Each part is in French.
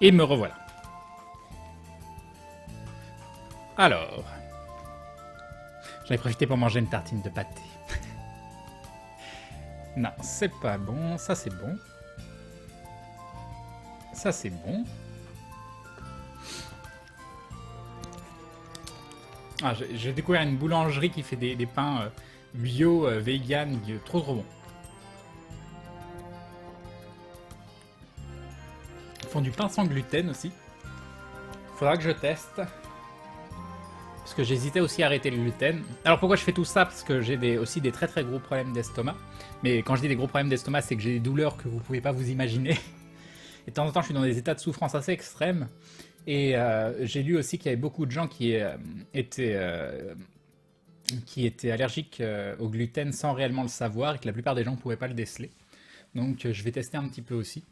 Et me revoilà. Alors, j'en ai profité pour manger une tartine de pâté. Non, c'est pas bon. Ça, c'est bon. Ça, c'est bon. Ah, j'ai découvert une boulangerie qui fait des pains bio, vegan, trop bon. Ils font du pain sans gluten aussi. Faudra que je teste. Parce que j'hésitais aussi à arrêter le gluten. Alors pourquoi je fais tout ça? Parce que j'ai aussi des très très gros problèmes d'estomac. Mais quand je dis des gros problèmes d'estomac, c'est que j'ai des douleurs que vous pouvez pas vous imaginer. Et de temps en temps, je suis dans des états de souffrance assez extrêmes. Et j'ai lu aussi qu'il y avait beaucoup de gens qui étaient allergiques au gluten sans réellement le savoir et que la plupart des gens ne pouvaient pas le déceler. Donc je vais tester un petit peu aussi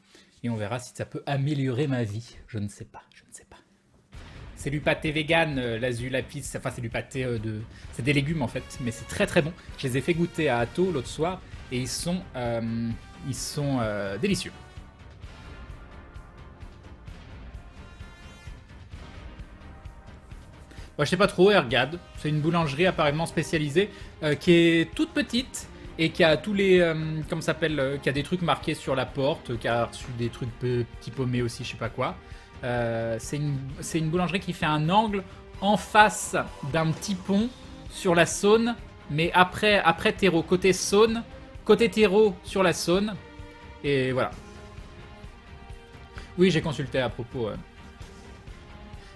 et on verra si ça peut améliorer ma vie. Je ne sais pas, je ne sais pas. C'est du pâté vegan, l'azulapis, enfin c'est du pâté c'est des légumes en fait, mais c'est très très bon. Je les ai fait goûter à Atto l'autre soir et ils sont délicieux. Moi, je sais pas trop, Ergad. C'est une boulangerie apparemment spécialisée qui est toute petite et qui a tous les. Comment ça s'appelle qui a des trucs marqués sur la porte, qui a reçu des trucs petits paumés aussi, je sais pas quoi. C'est une boulangerie qui fait un angle en face d'un petit pont sur la Saône, mais après terreau, côté Saône, côté terreau sur la Saône. Et voilà. Oui, j'ai consulté à propos.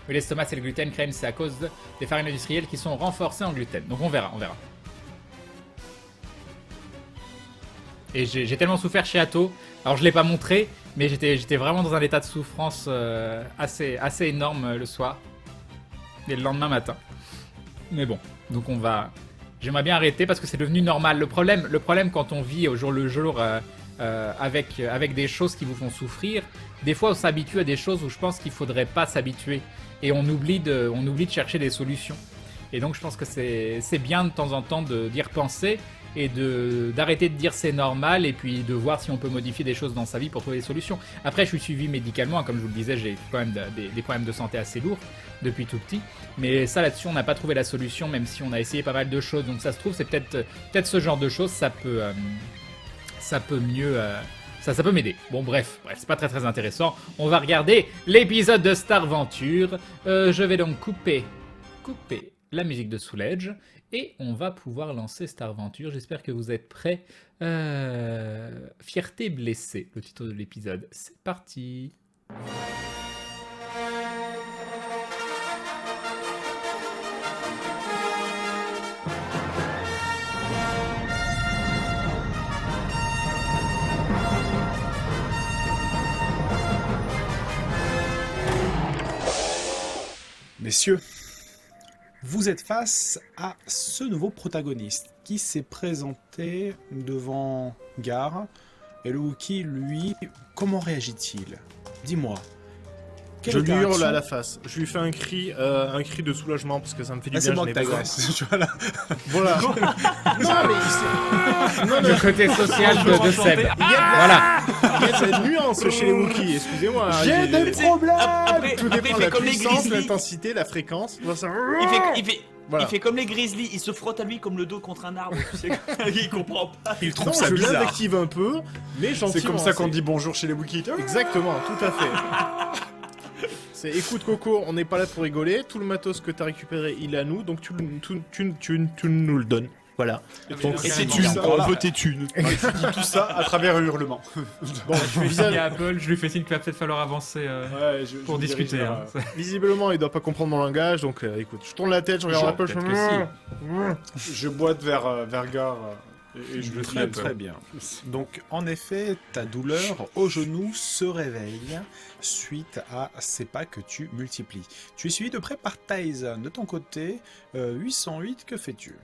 Mais l'estomac, c'est le gluten, crème, c'est à cause des farines industrielles qui sont renforcées en gluten. Donc on verra, on verra. Et j'ai tellement souffert chez Atto. Alors je l'ai pas montré, mais j'étais vraiment dans un état de souffrance assez énorme le soir. Et le lendemain matin. Mais bon, donc on va... J'aimerais bien arrêter parce que c'est devenu normal. Le problème quand on vit au jour le jour avec des choses qui vous font souffrir, des fois on s'habitue à des choses où je pense qu'il faudrait pas s'habituer. Et on oublie de chercher des solutions. Et donc je pense que c'est bien de temps en temps d'y repenser et d'arrêter de dire c'est normal et puis de voir si on peut modifier des choses dans sa vie pour trouver des solutions. Après je suis suivi médicalement, comme je vous le disais, j'ai quand même des problèmes de santé assez lourds depuis tout petit. Mais ça là-dessus on n'a pas trouvé la solution même si on a essayé pas mal de choses. Donc ça se trouve c'est peut-être ce genre de choses, ça peut mieux... Ça peut m'aider. Bon, bref, c'est pas très très intéressant. On va regarder l'épisode de Starventure. Je vais donc couper la musique de Soul Edge et on va pouvoir lancer Starventure. J'espère que vous êtes prêts. Fierté blessée, le titre de l'épisode. C'est parti. Messieurs, vous êtes face à ce nouveau protagoniste qui s'est présenté devant Gar. Et le Wookie, lui, comment réagit-il? Dis-moi. Je lui hurle à la face. Je lui fais un cri de soulagement parce que ça me fait du bien. C'est moi je que n'ai besoin. t'agresses. Voilà. Voilà. non, Le côté social de Seb. Voilà. Il y a cette nuance chez les Wookiees, excusez-moi. J'ai des problèmes. Tout dépend de la puissance, l'intensité, la fréquence. Il fait comme les grizzlies, il se frotte à lui comme le dos contre un arbre, tu sais, il comprend pas. Il trouve Non, ça je bizarre. l'invective un peu, mais gentiment. C'est comme ça qu'on dit bonjour chez les Wookiees. Exactement, tout à fait. Écoute Coco, on n'est pas là pour rigoler, tout le matos que t'as récupéré, il est à nous, donc tu nous le donnes. Voilà. Donc et c'est tu on veut tes thunes. Et tu dis tout ça à travers un hurlement. Bon, je vais signer à Apple, je lui fais signe qu'il va peut-être falloir avancer pour discuter. Hein. Visiblement, il doit pas comprendre mon langage, donc écoute, je tourne la tête, je regarde Apple, je boite vers Gar. Et je le Très bien. Donc, en effet, ta douleur au genou se réveille suite à ces pas que tu multiplies. Tu es suivi de près par Tyson. De ton côté, 808, que fais-tu?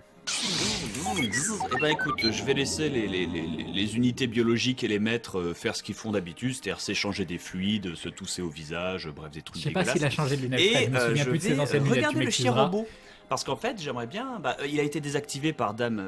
Eh ben écoute, je vais laisser les unités biologiques et les maîtres faire ce qu'ils font d'habitude, c'est-à-dire s'échanger des fluides, se tousser au visage, bref des trucs Je sais pas dégueulasses. s'il a changé de lunettes. Et je me souviens je plus de ses vais anciennes lunettes. regarder le chien robot. Parce qu'en fait, j'aimerais bien. Il a été désactivé par Dame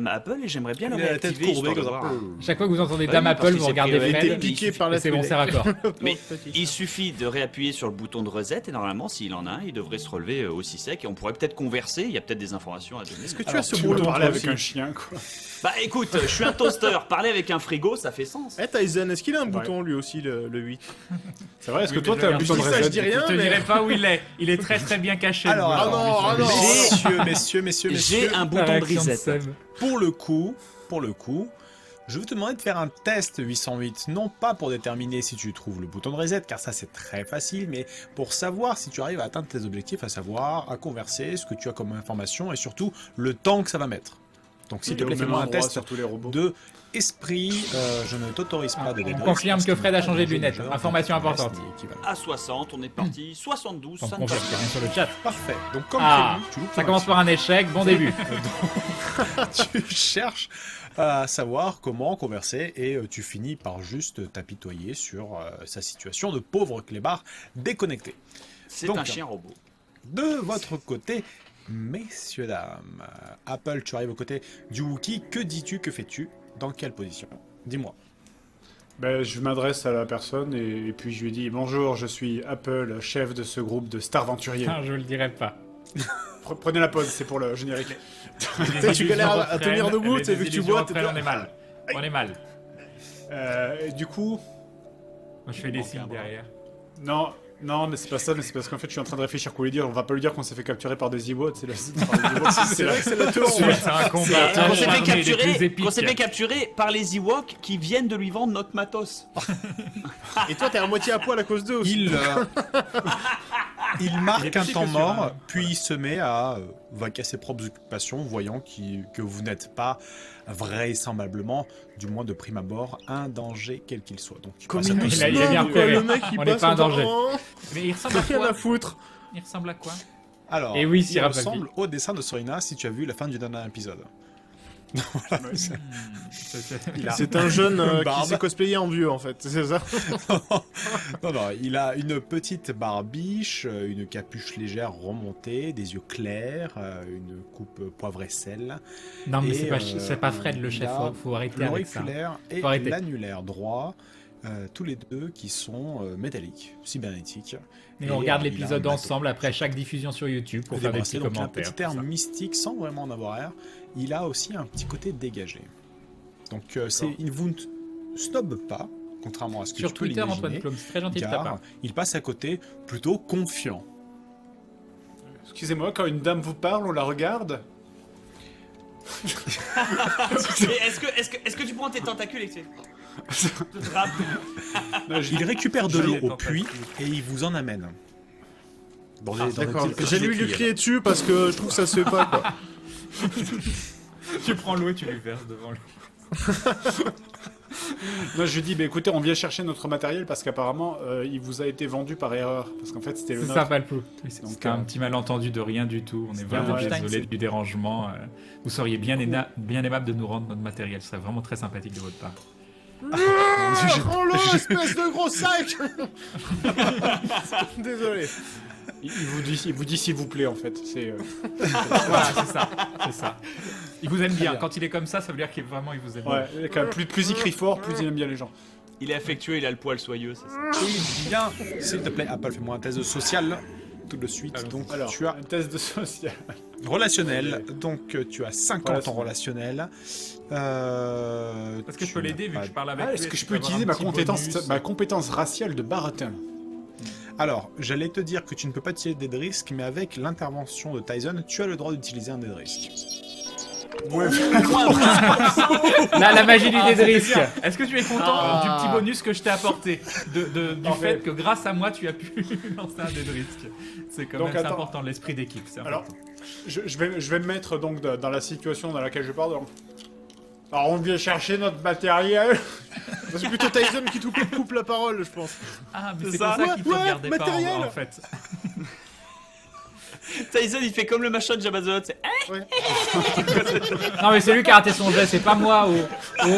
Apple et j'aimerais bien le Il a la tête réactiver. courbée histoire comme de ça. voir. Chaque fois que vous entendez Bah Dame oui, parce Apple, qu'il vous s'est regardez pris- Fred. été piqué par la C'est bon, c'est raccord. Mais il suffit de réappuyer sur le bouton de reset et normalement, s'il en a un, il devrait se relever aussi sec et on pourrait peut-être converser. Il y a peut-être des informations à donner. Est-ce que tu Alors, as ce tu peux bouton parler toi avec aussi un chien, quoi. Bah écoute, je suis un toaster. Parler avec un frigo, ça fait sens. Eh Tyson, est-ce qu'il a un bouton lui aussi, le 8? C'est vrai, est-ce que Oui, toi mais t'as je un bouton de regarde ça, je reset dis rien. Je te mais- dirai pas où il est. Il est très très bien caché. Alors, le bouton. non, ah non. messieurs, J'ai un bouton de Réaction de reset. Seb. pour le coup, je vais te demander de faire un test 808, non pas pour déterminer si tu trouves le bouton de reset, car ça c'est très facile, mais pour savoir si tu arrives à atteindre tes objectifs, à savoir à converser, ce que tu as comme information, et surtout le temps que ça va mettre. Donc s'il te plaît, fais-moi un test sur tous les robots. de esprit, je ne t'autorise pas de On dédriss, confirme parce que qu'il Fred n'y a pas changé de jeu lunettes. genre Information qui reste importante. équivalent. À 60, on est parti. 72, On ça ne confirme, passe c'est pas. bien sur le chat. Parfait. Donc comme Ah, prévu, tu loupes Ça ton commence par un échec, bon début. tu cherches à savoir comment converser et tu finis par juste t'apitoyer sur sa situation de pauvre clébard déconnecté. C'est Donc, un chien robot. De votre côté, messieurs, dames, Apple, tu arrives aux côtés du Wookie. Que dis-tu, que fais-tu? Dans quelle position? Dis-moi. Ben, je m'adresse à la personne et puis je lui dis bonjour, je suis Apple, chef de ce groupe de Starventuriers. Non, je le dirai pas. Prenez la pause, c'est pour le générique. Les tu galères illusions à tenir reprennent, debout, les tu sais, vu que tu illusions bois, reprennent, on est mal. On est mal. Et du coup, Moi, je fais des signes derrière. non, mais c'est pas ça, mais c'est parce qu'en fait je suis en train de réfléchir quoi lui dire. On va pas lui dire qu'on s'est fait capturer par des Ewoks, c'est C'est vrai que c'est la tour. C'est un combat. Qu'on s'est fait acharné des plus capturer, épiques. qu'on s'est fait capturer par les Ewoks qui viennent de lui vendre notre matos. Et toi, t'es à moitié à poil à cause d'eux aussi. Il Il est marque un petit temps que sur mort, un- puis il se met à vaquer à ses propres occupations, voyant que vous n'êtes pas vraisemblablement, du moins de prime abord, un danger quel qu'il soit. Donc tu Comme passes à il côté. Il a bien nous quoi, repéré. le mec, il On n'est passe pas un en disant, danger. oh, Mais il ressemble à rien à quoi foutre. Il ressemble à quoi Alors, Et oui, il Syrah Papi. ressemble au dessin de Sorina si tu as vu la fin du dernier épisode. Il a C'est un jeune Une qui barbe. s'est cosplayé en vieux en fait, c'est ça. non, il a une petite barbiche, une capuche légère remontée, des yeux clairs, une coupe poivre et sel, Non, mais Et, c'est pas Fred le il chef, a faut arrêter avec ça. l'auriculaire et Faut arrêter. l'annulaire droit, tous les deux qui sont métalliques, cybernétiques. Et on regarde il a un l'épisode bateau. ensemble après chaque diffusion sur YouTube pour Des faire des bracelets, petits donc il a un commentaires. petit air tout ça. mystique sans vraiment en avoir air. Il a aussi un petit côté dégagé. Donc il vous ne snob pas, contrairement à ce que Sur tu peux Twitter, Antoine l'imaginer, Plum, c'est très gentil de ta car part. il passe à côté plutôt confiant. Excusez-moi, quand une dame vous parle, on la regarde. Est-ce que tu prends tes tentacules et que tu te drapes Il récupère de Je l'eau l'ai au tenté. puits et il vous en amène. Dans des- dans des D'accord, petites j'ai lui étriers. crier dessus parce que je trouve que ça se fait pas quoi. Tu prends l'eau et tu lui verses devant lui. Non, je lui dis, bah, écoutez, on vient chercher notre matériel parce qu'apparemment, il vous a été vendu par erreur. Parce qu'en fait, c'était le C'est nôtre. ça, Palpou. Donc, C'était un petit malentendu de rien du tout. On est vraiment Wolfenstein, désolé c'est- du dérangement. Vous seriez bien aimable de nous rendre notre matériel. Ce serait vraiment très sympathique de votre part. Prends-le, espèce de gros sac. Désolé. Il vous dit s'il vous plaît, en fait. C'est, Voilà, c'est ça. Il vous aime bien. Quand il est comme ça, ça veut dire qu'il vraiment il vous aime bien. ouais, quand plus il crie fort, plus il aime bien les gens. Il est affectueux, il a le poil soyeux, c'est ça. Eh bien, s'il te plaît, Apple, fais-moi un test de social tout de suite. Allons-y. Donc, Alors, tu as un test de social. relationnel. Donc, tu as 50 en relationnel. Est-ce que je peux l'aider vu que je parle avec lui? Est-ce que je tu peux avoir utiliser un ma petit bonus compétence raciale de baratin? Alors, j'allais te dire que tu ne peux pas utiliser des risques, mais avec l'intervention de Tyson, tu as le droit d'utiliser un dé de risque. La magie du dé de risque. Est-ce que tu es content Ah. du petit bonus que je t'ai apporté du En fait fait- que grâce à moi tu as pu lancer un dé de risque? C'est quand Donc, même c'est attends. important, l'esprit d'équipe. C'est Alors, important. je vais me mettre donc dans la situation dans laquelle je parle. Alors, on vient chercher notre matériel. C'est plutôt Tyson qui coupe la parole, je pense. Ah, mais c'est c'est ça. pour ça qu'il te Ouais, regardait pas matériel. en fait. Tyson, il fait comme le machin de Jabba the Hutt, c'est Non mais c'est lui qui a raté son jet, c'est pas moi. Oh.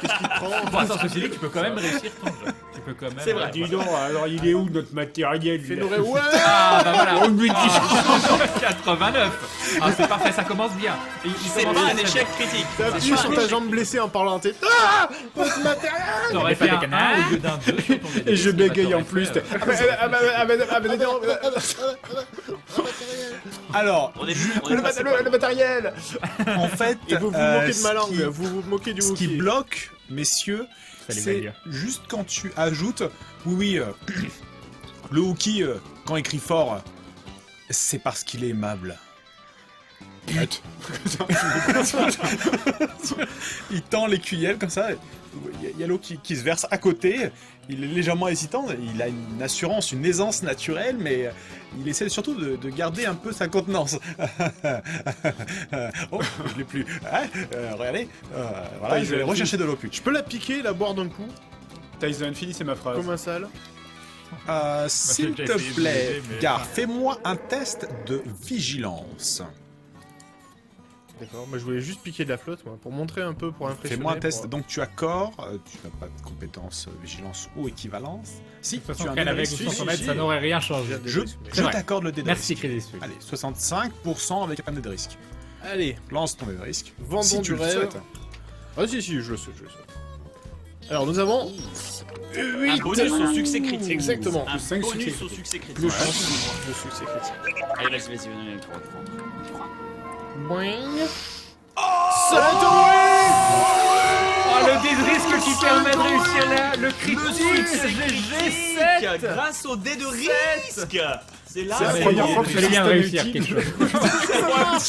Qu'est-ce qu'il prend Bon, attends, ceci dit, tu peux quand même réussir ton jeu. Tu peux quand même. C'est vrai. Dis donc, alors il est où notre matériel Fais là nos ouais. Ah, bah voilà. On lui dit 89. Ah, c'est parfait, ça commence bien. Il C'est commence pas un très échec bien. critique. T'appuies sur ta jambe blessée en parlant en tête. Ah votre matériel. T'aurais fait un 1 au lieu d'un 2 sur ton Et je dé-dé, bégaye en t'aurais plus. fait, Alors, On est passé par- Le matériel. en fait, Et vous vous moquez de ce ma langue. qui- Vous vous moquez du Ce qui Wookiee. bloque, messieurs, Fallait c'est bien juste quand tu ajoutes, oui, le Wookie, quand il crie fort, c'est parce qu'il est aimable. Il tend les cuillères comme ça, il y a l'eau qui se verse à côté, il est légèrement hésitant, il a une assurance, une aisance naturelle, mais il essaie surtout de garder un peu sa contenance. Oh, je l'ai plus. Ah, regardez, voilà, je vais rechercher de l'eau plus. Je peux la piquer, la boire d'un coup, Tyson, finissez ma phrase. comme un sale. S'il j'ai te essayé de plaît, l'aider, mais- Gar, fais-moi un test de vigilance. D'accord, moi je voulais juste piquer de la flotte, moi, pour montrer un peu, pour impressionner. Fais-moi un test. pour- Donc tu as corps, tu n'as pas de compétence vigilance ou équivalence. Si, De toute tu as façon, un qu'elle avait dé de risque. 100 mètres, ça n'aurait rien changé. Je, C'est je vrai. t'accorde le dé de Merci, risque. Crédit Suisse. Allez, 65% avec un dé de risque. Allez, Lance ton dé de risque. vendons Si tu du le rêve. souhaites. Ah si, je le sais. Alors nous avons... Un bonus au succès critique. Exactement. Un Cinq bonus succès au succès critique. Plus chance de succès critique. Allez, vas-y, vas-y, vas-y, 3. Boing. Oh, le dé de risque qui permet de réussir le critique. GG7. Grâce au dé de risque. C'est là. C'est la Mais première il fois que fallait bien le réussir système quelque chose.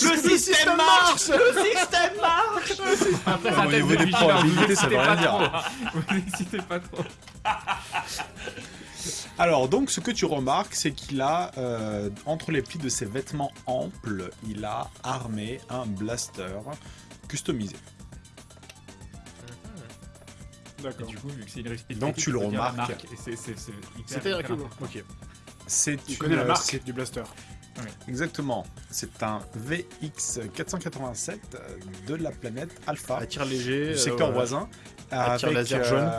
Le système marche. Le système marche. Après, Au ça teste niveau de des vigilance, probabilités, ça vous veut rien n'hésitez dire. pas trop, hein. Vous n'hésitez pas trop. Alors donc ce que tu remarques, c'est qu'il a, entre les plis de ses vêtements amples, il a armé un blaster customisé. Et D'accord. du coup, vu que c'est une réussite Donc, critique, tu le ça veut dire la remarques. marque, et c'est hyper- C'est-à-dire hyper que... important. Ok. C'est Tu connais la marque c'est- du blaster. Exactement. C'est un VX 487 de la planète Alpha, À tir léger. du secteur voilà. voisin, À tir avec laser jaune.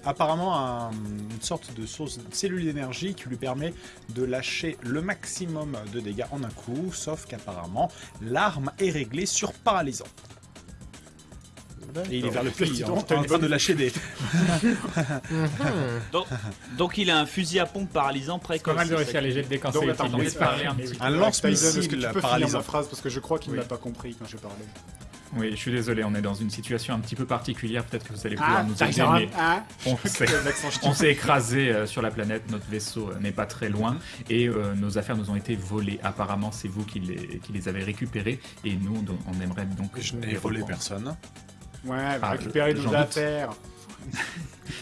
apparemment une sorte de source de cellule d'énergie qui lui permet de lâcher le maximum de dégâts en un coup, sauf qu'apparemment l'arme est réglée sur paralysant. Et il est vers le puits en train de lâcher des... Donc il a un fusil à pompe paralysant Pas précoce. mal de réussir les jets de dés quand Donc, c'est attends, utile. mais Laisse parler un petit peu. Un Tyson, est-ce que lance-missile tu peux finir paralysant. ma phrase parce que je crois qu'il Oui. ne l'a pas compris quand j'ai parlé. Oui, je suis désolé, on est dans une situation un petit peu particulière. Peut-être que vous allez pouvoir nous aider, mais on s'est écrasé sur la planète. Notre vaisseau n'est pas très loin et nos affaires nous ont été volées. Apparemment, c'est vous qui les avez récupérées et nous, on aimerait donc. Je les n'ai volé reprendre. personne. Ouais, Ah, récupérer j'en nos doute. affaires.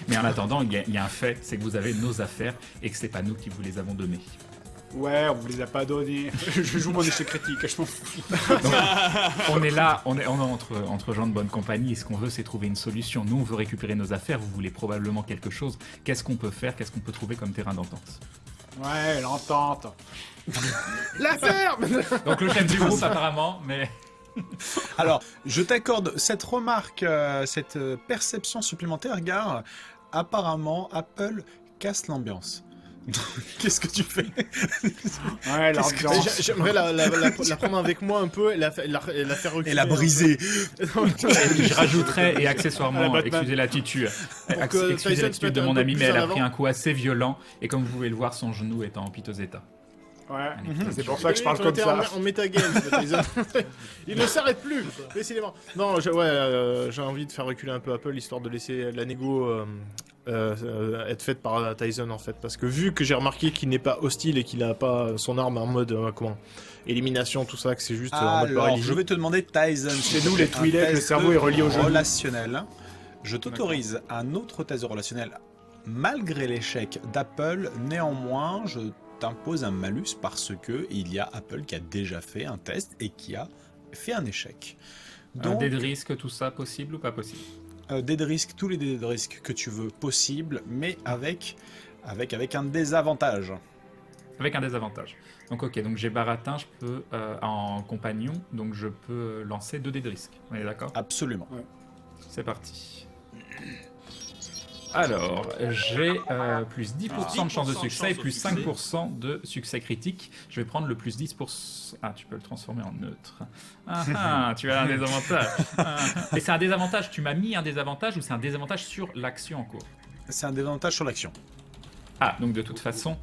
Mais en attendant, il y a un fait, c'est que vous avez nos affaires et que c'est pas nous qui vous les avons données. Ouais, on vous les a pas donnés. Je joue mon échec critique, je m'en fous. On est là, on est entre gens de bonne compagnie. Et ce qu'on veut, c'est trouver une solution. Nous, on veut récupérer nos affaires. Vous voulez probablement quelque chose. Qu'est-ce qu'on peut faire? Qu'est-ce qu'on peut trouver comme terrain d'entente? Ouais, l'entente. L'affaire. Donc le chef du groupe, apparemment, mais Alors, je t'accorde cette remarque, cette perception supplémentaire, Gar. Apparemment, Apple casse l'ambiance. Qu'est-ce que tu fais? Ouais, l'ambiance. J'aimerais la prendre avec moi un peu et la faire reculer. Elle a brisé. je rajouterais, et accessoirement, Ah, Batman. excusez l'attitude, que excusez Tyson l'attitude de se mon mette un ami, peu mais plus elle en a pris avant. un coup assez violent, et comme vous pouvez le voir, son genou est en piteux état. Ouais, Mhm. c'est pour ça que je parle On comme était ça. en métagame, Tyson. Il ne s'arrête plus, décidément. Non, j'ai envie de faire reculer un peu Apple, histoire de laisser la négo être faite par Tyson, en fait. Parce que vu que j'ai remarqué qu'il n'est pas hostile et qu'il n'a pas son arme en mode, élimination, tout ça, que c'est juste en mode Alors, paralysie. je vais te demander, Tyson, Chez nous, les un Twi'leks, le test cerveau est relié au genou. relationnel. Je t'autorise un autre test de relationnel. Malgré l'échec d'Apple, néanmoins, je t'impose un malus parce que il y a Apple qui a déjà fait un test et qui a fait un échec. Donc, Dés de risque, tout ça, possible ou pas possible? dés de risque, tous les dés de risque que tu veux possible, mais avec un désavantage. Avec un désavantage. Donc ok, donc j'ai baratin, je peux en compagnon, donc je peux lancer 2 dés de risque. On est d'accord? Absolument. C'est parti. Alors, j'ai plus 10% de chance de succès et plus 5% de succès critique. Je vais prendre le plus 10%. Ah, tu peux le transformer en neutre. Ah, tu as un désavantage. Et c'est un désavantage, tu m'as mis un désavantage ou c'est un désavantage sur l'action en cours? C'est un désavantage sur l'action. Ah, donc de toute façon,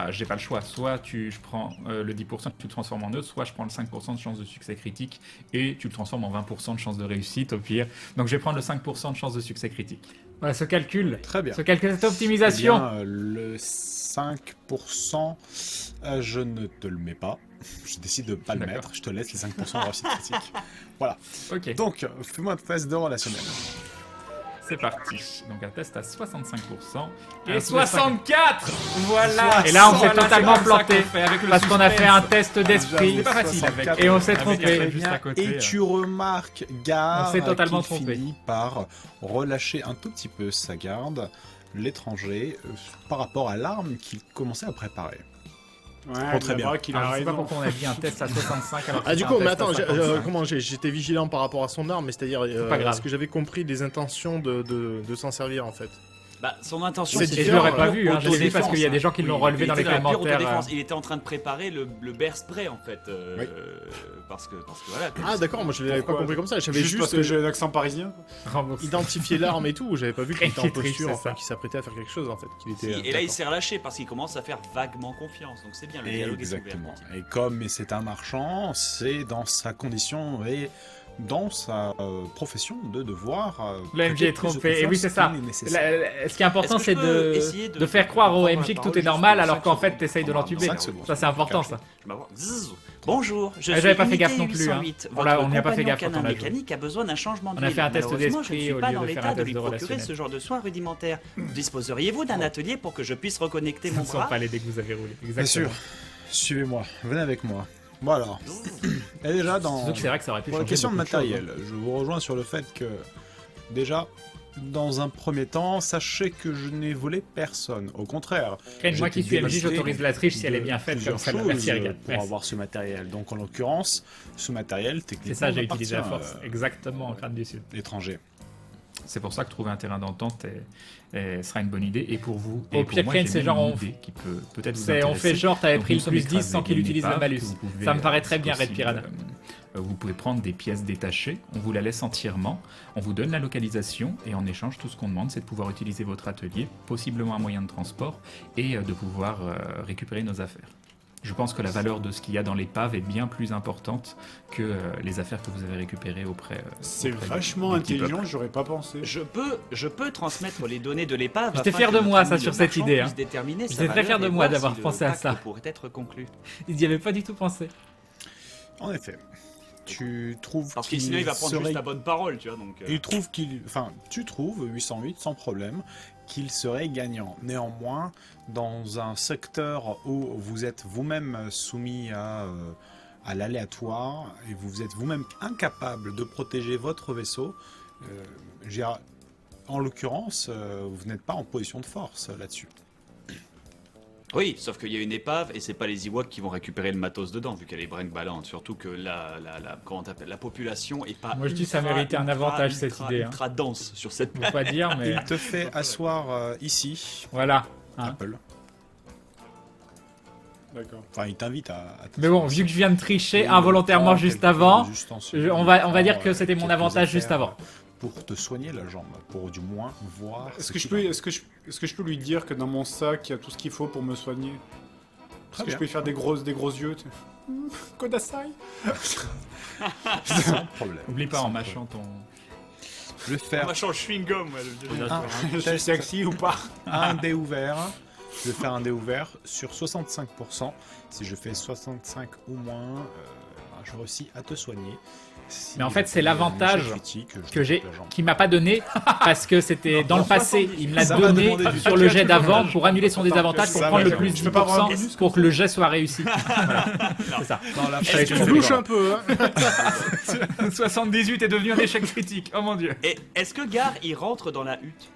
j'ai pas le choix. Soit je prends le 10%, tu le transformes en neutre, soit je prends le 5% de chance de succès critique et tu le transformes en 20% de chance de réussite au pire. Donc je vais prendre le 5% de chance de succès critique. Voilà, ce calcul. Très bien. Ce calcul, cette optimisation. Eh bien, le 5%, je ne te le mets pas. Je décide de pas le D'accord. mettre. Je te laisse les 5% de réussite critique. Voilà. Ok, Donc, fais-moi un test de relationnel. c'est parti. Donc un test à 65%. Et Et 64. 64. Voilà. Et là, on s'est Voilà, totalement c'est comme ça planté. qu'on fait avec le Parce qu'on a fait un test J'avoue, d'esprit. C'est pas facile. 64. Et on s'est Avec trompé. Très Juste bien. à côté. Et tu remarques Gare On s'est totalement qui trompé. finit par relâcher un tout petit peu sa garde, l'étranger, par rapport à l'arme qu'il commençait à préparer. Ouais, très bien. qu'il Alors, a je sais pas raison. pourquoi on a dit un test à 65 alors que Ah du c'est coup, un mais test à attends, 55. j'étais vigilant par rapport à son arme, mais c'est-à-dire, pas grave. est-ce que j'avais compris les intentions de s'en servir en fait? Bah, son intention, C'est Et je différent, l'aurais pas vu, hein, je l'ai vu parce autodéfense, qu'il y a des gens qui l'ont Oui, relevé il dans les était la pure commentaires. autodéfense. Il était en train de préparer le bear spray en fait. Oui. Parce que voilà. Ah d'accord, moi je l'avais pas Pourquoi compris comme ça, j'avais Juste parce que j'ai un accent parisien. Remboursé. identifié l'arme et tout, j'avais pas vu qu'il était en Très triste, posture, c'est enfin ça. qu'il s'apprêtait à faire quelque chose en fait. Qu'il était, Et là, il s'est relâché parce qu'il commence à faire vaguement confiance. Donc c'est bien, le dialogue est Exactement. ouvert. Et comme c'est un marchand, c'est dans sa condition et dans sa profession de devoir. Le MJ est trompé. Et oui, c'est ça. Ce qui est important, Est-ce que c'est je peux essayer de faire croire au MJ que tout est normal alors qu'en fait, t'essayes de Pendant l'entuber. 5 secondes. Ça, c'est important, ça. Je m'avoue. Zzz. Bonjour, je Ah, suis j'avais pas fait Unité gaffe non plus, hein. 808. On l'a- Votre on n'y a pas fait compagnon gaffe quand on canin a joué. mécanique a besoin d'un changement On a d'huile. fait un test Malheureusement, d'esprit je ne suis au pas lieu dans de faire l'état un de test lui de procurer relationnel. ce genre de soins rudimentaires. Disposeriez-vous d'un atelier pour que je puisse reconnecter Ce mon ne sont bras pas les dés que vous avez roulés. Bien sûr. Exactement. Suivez-moi. Venez avec moi. Bon alors. Et déjà dans. Surtout que c'est vrai que ça aurait pu Pour la changer question de beaucoup choses, matériel, je vous rejoins sur le fait que, déjà, dans un premier temps, sachez que je n'ai volé personne. Au contraire, Ken, moi j'ai qui suis été MJ, j'autorise la triche si elle est bien faite plusieurs comme ça. choses Merci, regarde. pour Merci. avoir ce matériel. Donc, en l'occurrence, ce matériel, C'est techniquement, ça, j'ai utilisé la appartient, force. Exactement, en crâne du sud. étranger. C'est pour ça que trouver un terrain d'entente sera une bonne idée. Et pour vous, Au et pour pire, moi, Ken, j'ai c'est même genre, une on- idée qui peut peut-être vous On fait intéresser. genre, t'avais Donc, pris nous le sommes plus 10 écrasés sans qu'il d'une utilise le épave malus. que vous pouvez, Ça me paraît très c'est bien, Red possible, Piranha. vous pouvez prendre des pièces détachées, on vous la laisse entièrement, on vous donne la localisation et en échange, tout ce qu'on demande, c'est de pouvoir utiliser votre atelier, possiblement un moyen de transport et de pouvoir récupérer nos affaires. Je pense que la valeur de ce qu'il y a dans l'épave est bien plus importante que les affaires que vous avez récupérées auprès. C'est auprès vachement du petit peuple. intelligent, j'aurais pas pensé. Je peux transmettre les données de l'épave. J'étais afin fier que de notre moi, ami ça, le sur cette marchand idée, hein. puisse déterminer sa J'étais très valeur fier de et moi voir d'avoir si le pensé à pacte ça. pourrait être conclu. Il n'y avait pas du tout pensé. En effet, tu trouves Parce que qu'il sinon, il va prendre serait... juste la bonne parole, tu vois. Donc, Il trouve qu'il... Enfin, tu trouves, 808, sans problème, qu'il serait gagnant. Néanmoins, dans un secteur où vous êtes vous-même soumis à l'aléatoire et vous êtes vous-même incapable de protéger votre vaisseau, en l'occurrence, vous n'êtes pas en position de force là-dessus. Oui, sauf qu'il y a une épave et c'est pas les Ewoks qui vont récupérer le matos dedans, vu qu'elle est brinque-ballante. Surtout que comment t'appelles, la population est pas. Moi, je dis ça méritait un avantage, cette idée, hein. Ultra dense sur cette. Faut pas dire, mais Il te fait asseoir ici, voilà. hein. Apple. D'accord. Enfin, il t'invite à Mais bon, vu que je viens de tricher involontairement juste avant, on va dire que c'était mon avantage juste avant. Pour te soigner la jambe, pour du moins voir. Est-ce ce que, je qu'il peux, en est. est-ce que je peux lui dire que dans mon sac, il y a tout ce qu'il faut pour me soigner? Très Est-ce que bien. je peux lui faire des gros yeux? Tu sais. Kodasai. Sans problème. Oublie pas en mâchant ton. Je vais faire On change chewing-gum, ouais, un Je suis sexy ou pas? un dé ouvert. Je vais faire un dé ouvert sur 65%. Si je fais 65 ou moins, je réussis à te soigner. Si Mais en fait, je c'est fais l'avantage un échec critique, je Que j'ai, coupe la jambe. qui m'a pas donné parce que c'était dans le passé, il me l'a Ça va donné demander du sur temps. le jet d'avant pour annuler son désavantage pour ça prendre va, le plus je 10% peux pas avoir un bonus pour que le jet soit réussi. Voilà. C'est ça. Dans la Est-ce Tu que me c'est louches quoi un peu, hein. 78 est devenu un échec critique. Oh mon dieu. Et est-ce que Gar il rentre dans la hutte?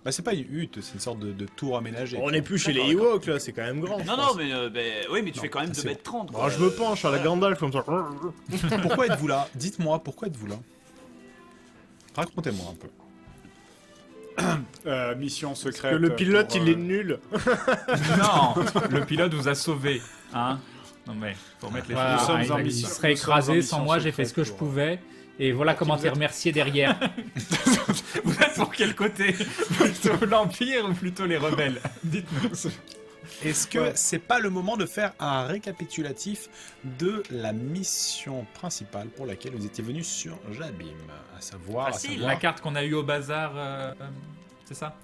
Bah, c'est pas une hutte, c'est une sorte de tour aménagé. On n'est plus chez les D'accord, Ewoks là, c'est quand même grand. je Non, pense. non, oui, mais tu Non, fais quand même c'est 2m30. Bon, je me penche à la Gandalf comme ça. Pourquoi êtes-vous là? Dites-moi, pourquoi êtes-vous là? Racontez-moi un peu. Mission secrète. Que le pilote, pour, il est nul. Non, le pilote vous a sauvé, hein. Non mais faut mettre les Voilà, Nous choses. sommes il en a dit, mission- il serait nous sommes en écrasé, mission sans moi j'ai fait ce que je secrète pour- pouvais. Et voilà comment t'es remercié derrière. Vous êtes pour quel côté? Plutôt l'Empire ou plutôt les rebelles? Dites-nous. Est-ce que c'est pas le moment de faire un récapitulatif de la mission principale pour laquelle vous étiez venu sur Jabim, à savoir, Facile. La carte qu'on a eue au bazar, c'est ça?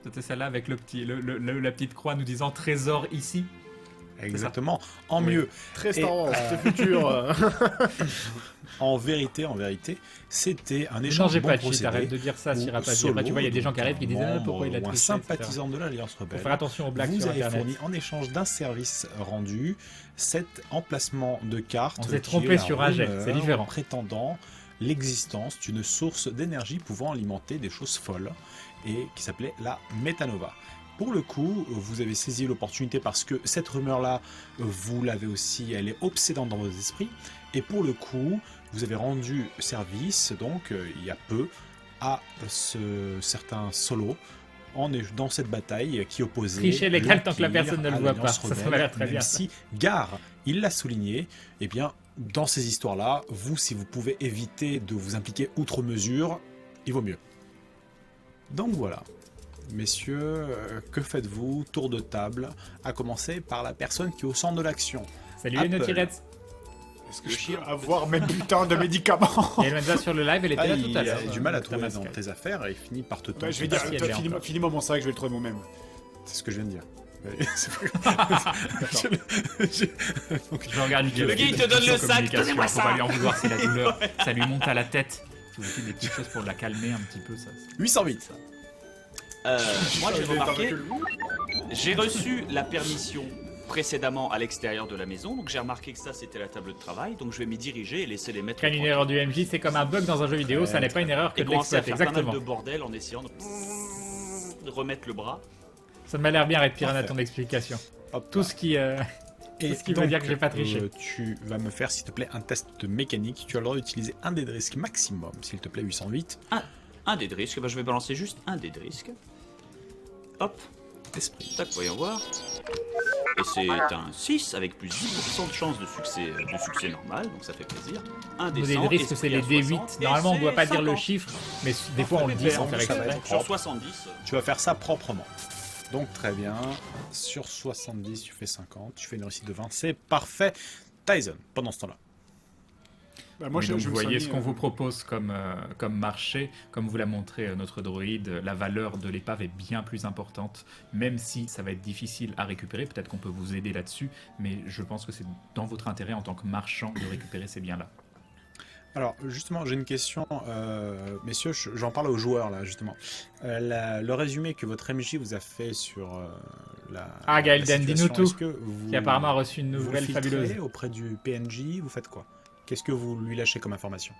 C'était celle-là avec le petit, la petite croix nous disant trésor ici. exactement, en Oui. mieux. Très Et, Star Wars, c'était futur. En vérité, c'était un Non, échange j'ai bon pas de cheat, procédé. arrête de dire ça, où Sirapapi. Solo, Après, tu vois, il y a des gens qui arrivent qui disent membre pourquoi il a ou un triché, sympathisant etc. de l'Alliance Faut Rebelle, faire attention aux blagues vous sur avez Internet. fourni en échange d'un service rendu cet emplacement de carte. On s'est qui trompé est la sur Agel, rumeur c'est différent. prétendant l'existence d'une source d'énergie pouvant alimenter des choses folles et qui s'appelait la Metanova. Pour le coup, vous avez saisi l'opportunité parce que cette rumeur-là, vous l'avez aussi, elle est obsédante dans vos esprits. Et pour le coup, vous avez rendu service, donc il y a peu, à ce certain Solo dans cette bataille qui opposait Tricher légal tant que la l'Empire personne ne le à voit l'Alliance pas. Ça m'a Rebelle, l'air très même bien. si Gar, il l'a souligné, eh bien, dans ces histoires-là, vous, si vous pouvez éviter de vous impliquer outre mesure, il vaut mieux. Donc voilà. Messieurs, que faites-vous? Tour de table, à commencer par la personne qui est au centre de l'action. Salut Apple. les Naughty Est-ce que je peux avoir mes putains de médicaments? Il y a Elmenza sur le live, elle était Ah, là il tout à a l'heure. du mal à trouver Damasque. dans tes affaires et il finit par te tenter. Ouais, je vais dire, Merci, elle est encore. finis-moi mon sac, je vais le trouver moi-même. C'est ce que je viens de dire. Ouais, c'est pas- Je regarde Miguel. Le gars, il te donne le sac, donnez-moi Faut pas ça. lui en vouloir, c'est la douleur. Ça lui monte à la tête. Si vous faites des petites choses pour la calmer un petit peu, ça. 808. Moi, j'ai remarqué, j'ai reçu la permission précédemment à l'extérieur de la maison, donc j'ai remarqué que ça c'était la table de travail, donc je vais m'y diriger et laisser les mettre Quand une erreur du MJ, c'est comme un bug dans un jeu vidéo, ça n'est pas une erreur que et de commencer à l'exploiter. faire pas mal Exactement. de bordel en essayant de remettre le bras. Ça m'a l'air bien, Red Piranha, Parfait. ton explication. Hop. Tout ce qui. Et ce qui veut dire que j'ai pas triché. Tu vas me faire, s'il te plaît, un test de mécanique. Tu as le droit d'utiliser un dé de risque maximum, s'il te plaît, 808. Un dé de risque, bah, je vais balancer juste un dé de risque. Hop, Esprit. tac, voyons voir. Et c'est un 6 avec plus 10% de chance de succès normal, donc ça fait plaisir. Un dé Les 100, risques, c'est esprit à les 60, D8. et Normalement, on ne doit c'est pas dire le 50. chiffre, mais des fois, on le dit sans faire ça va exprès. être Sur propre. 70, Tu vas faire ça proprement. Donc très bien. Sur 70, tu fais 50. Tu fais une réussite de 20. C'est parfait. Tyson, pendant ce temps-là. Bah, moi, Mais je donc, me vous suis voyez mis, ce qu'on vous propose comme marché, comme vous l'a montré notre droïde, la valeur de l'épave est bien plus importante, même si ça va être difficile à récupérer. Peut-être qu'on peut vous aider là-dessus, mais je pense que c'est dans votre intérêt en tant que marchand de récupérer ces biens-là. Alors, justement, j'ai une question. Messieurs, j'en parle aux joueurs, là, justement. Le résumé que votre MJ vous a fait sur la. Ah, Gaël la Dan, situation, dis-nous tout. est-ce que vous- Qui apparemment a reçu une vous nouvelle le filtrez fabuleuse. auprès du PNJ, vous faites quoi? Qu'est-ce que vous lui lâchez comme information?